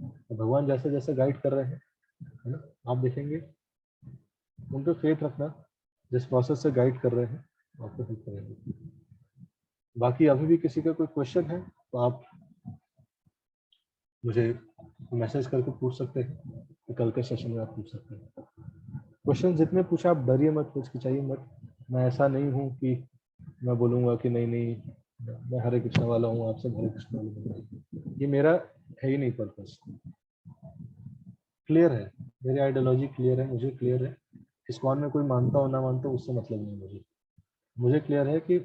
तो भगवान जैसे जैसे गाइड कर रहे हैं, है ना, आप देखेंगे उन पर फेथ रखना, जिस प्रोसेस से गाइड कर रहे हैं आपको हेल्प करेंगे। बाकी अभी भी किसी का कोई क्वेश्चन है तो आप मुझे मैसेज करके पूछ सकते हैं, तो कल के सेशन में आप पूछ सकते हैं। क्वेश्चन जितने पूछा आप डरिए मत, हिचकिचाइए मत। मैं ऐसा नहीं हूँ कि मैं बोलूँगा कि नहीं नहीं मैं हरे कृष्ण वाला हूँ, आप सब हरे कृष्ण वाले बनो। ये मेरा है ही नहीं पर्पस। क्लियर है, मेरी आइडियोलॉजी क्लियर है, मुझे क्लियर है। इस्कॉन में कोई मानता हो ना मानता हो उससे मतलब नहीं मुझे। मुझे क्लियर है कि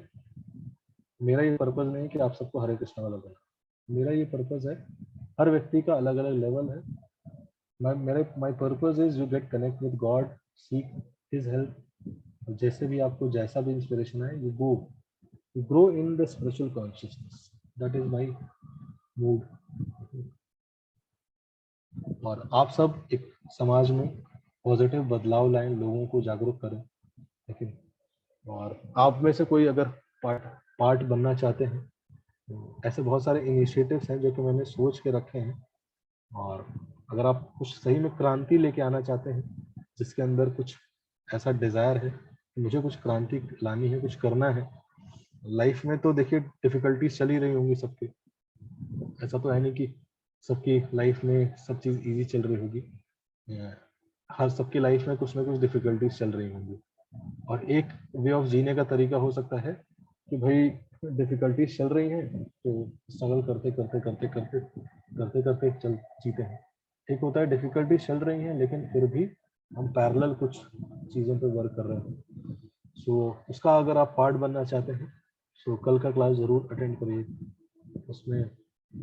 मेरा ये पर्पस नहीं है कि आप सबको हरे कृष्ण वाला बनाना। मेरा ये पर्पस है, हर व्यक्ति का अलग अलग लेवल है। My purpose is you get connect with God, seek his help. जैसे भी आपको जैसा भी इंस्पिरेशन है, you grow in the spiritual consciousness, that is my mood. और आप सब एक समाज में पॉजिटिव बदलाव लाएं, लोगों को जागरूक करें। लेकिन और आप में से कोई अगर पार्ट बनना चाहते हैं तो ऐसे बहुत सारे इनिशिएटिव्स हैं जो कि मैंने सोच के रखे हैं। और अगर आप कुछ सही में क्रांति लेके आना चाहते हैं, जिसके अंदर कुछ ऐसा डिजायर है कि मुझे कुछ क्रांति लानी है, कुछ करना है लाइफ में, तो देखिए डिफिकल्टीज चल ही रही होंगी सबके। ऐसा तो है नहीं कि सबकी लाइफ में सब चीज़ इजी चल रही होगी। हर सबकी लाइफ में कुछ ना कुछ डिफिकल्टीज चल रही होंगी। और एक वे ऑफ जीने का तरीका हो सकता है कि भाई डिफिकल्टीज चल रही हैं तो स्ट्रगल करते करते करते करते करते करते चल जीते हैं। एक होता है डिफिकल्टीज चल रही हैं लेकिन फिर भी हम पैरेलल कुछ चीज़ों पे वर्क कर रहे हैं। सो उसका अगर आप पार्ट बनना चाहते हैं तो कल का क्लास ज़रूर अटेंड करिए। उसमें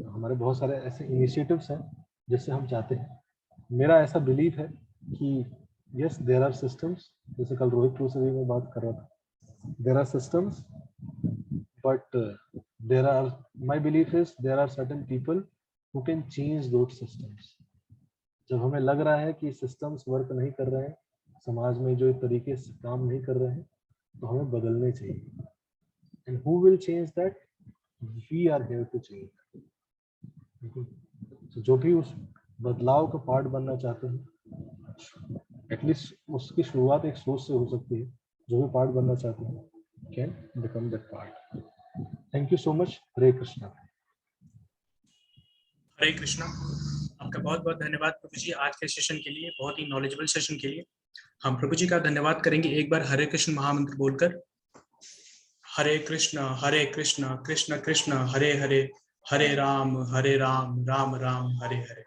हमारे बहुत सारे ऐसे इनिशिएटिव्स हैं जिससे हम चाहते हैं। मेरा ऐसा बिलीव है कि यस देयर आर सिस्टम्स, जैसे कल रोहित टू से भी मैं बात कर रहा था, there are systems but there are, my belief is there are certain people who can change those systems. जब हमें लग रहा है कि सिस्टम्स वर्क नहीं कर रहे हैं, समाज में जो एक तरीके से काम नहीं कर रहे हैं, तो हमें बदलने चाहिए। And who will change that? We are here to change. तो जो भी उस बदलाव का पार्ट बनना चाहते हैं, एटलीस्ट उसकी शुरुआत एक सोच से हो सकती है। जो भी पार्ट बनना चाहते हैं can become that part. Thank you so much. Hare Krishna. Hare Krishna. आपका बहुत बहुत धन्यवाद प्रभु जी आज के सेशन के लिए, बहुत ही नॉलेजेबल सेशन के लिए। हम प्रभु जी का धन्यवाद करेंगे एक बार हरे कृष्ण महामंत्र बोलकर। हरे कृष्ण कृष्ण कृष्ण हरे हरे, हरे राम राम राम हरे हरे।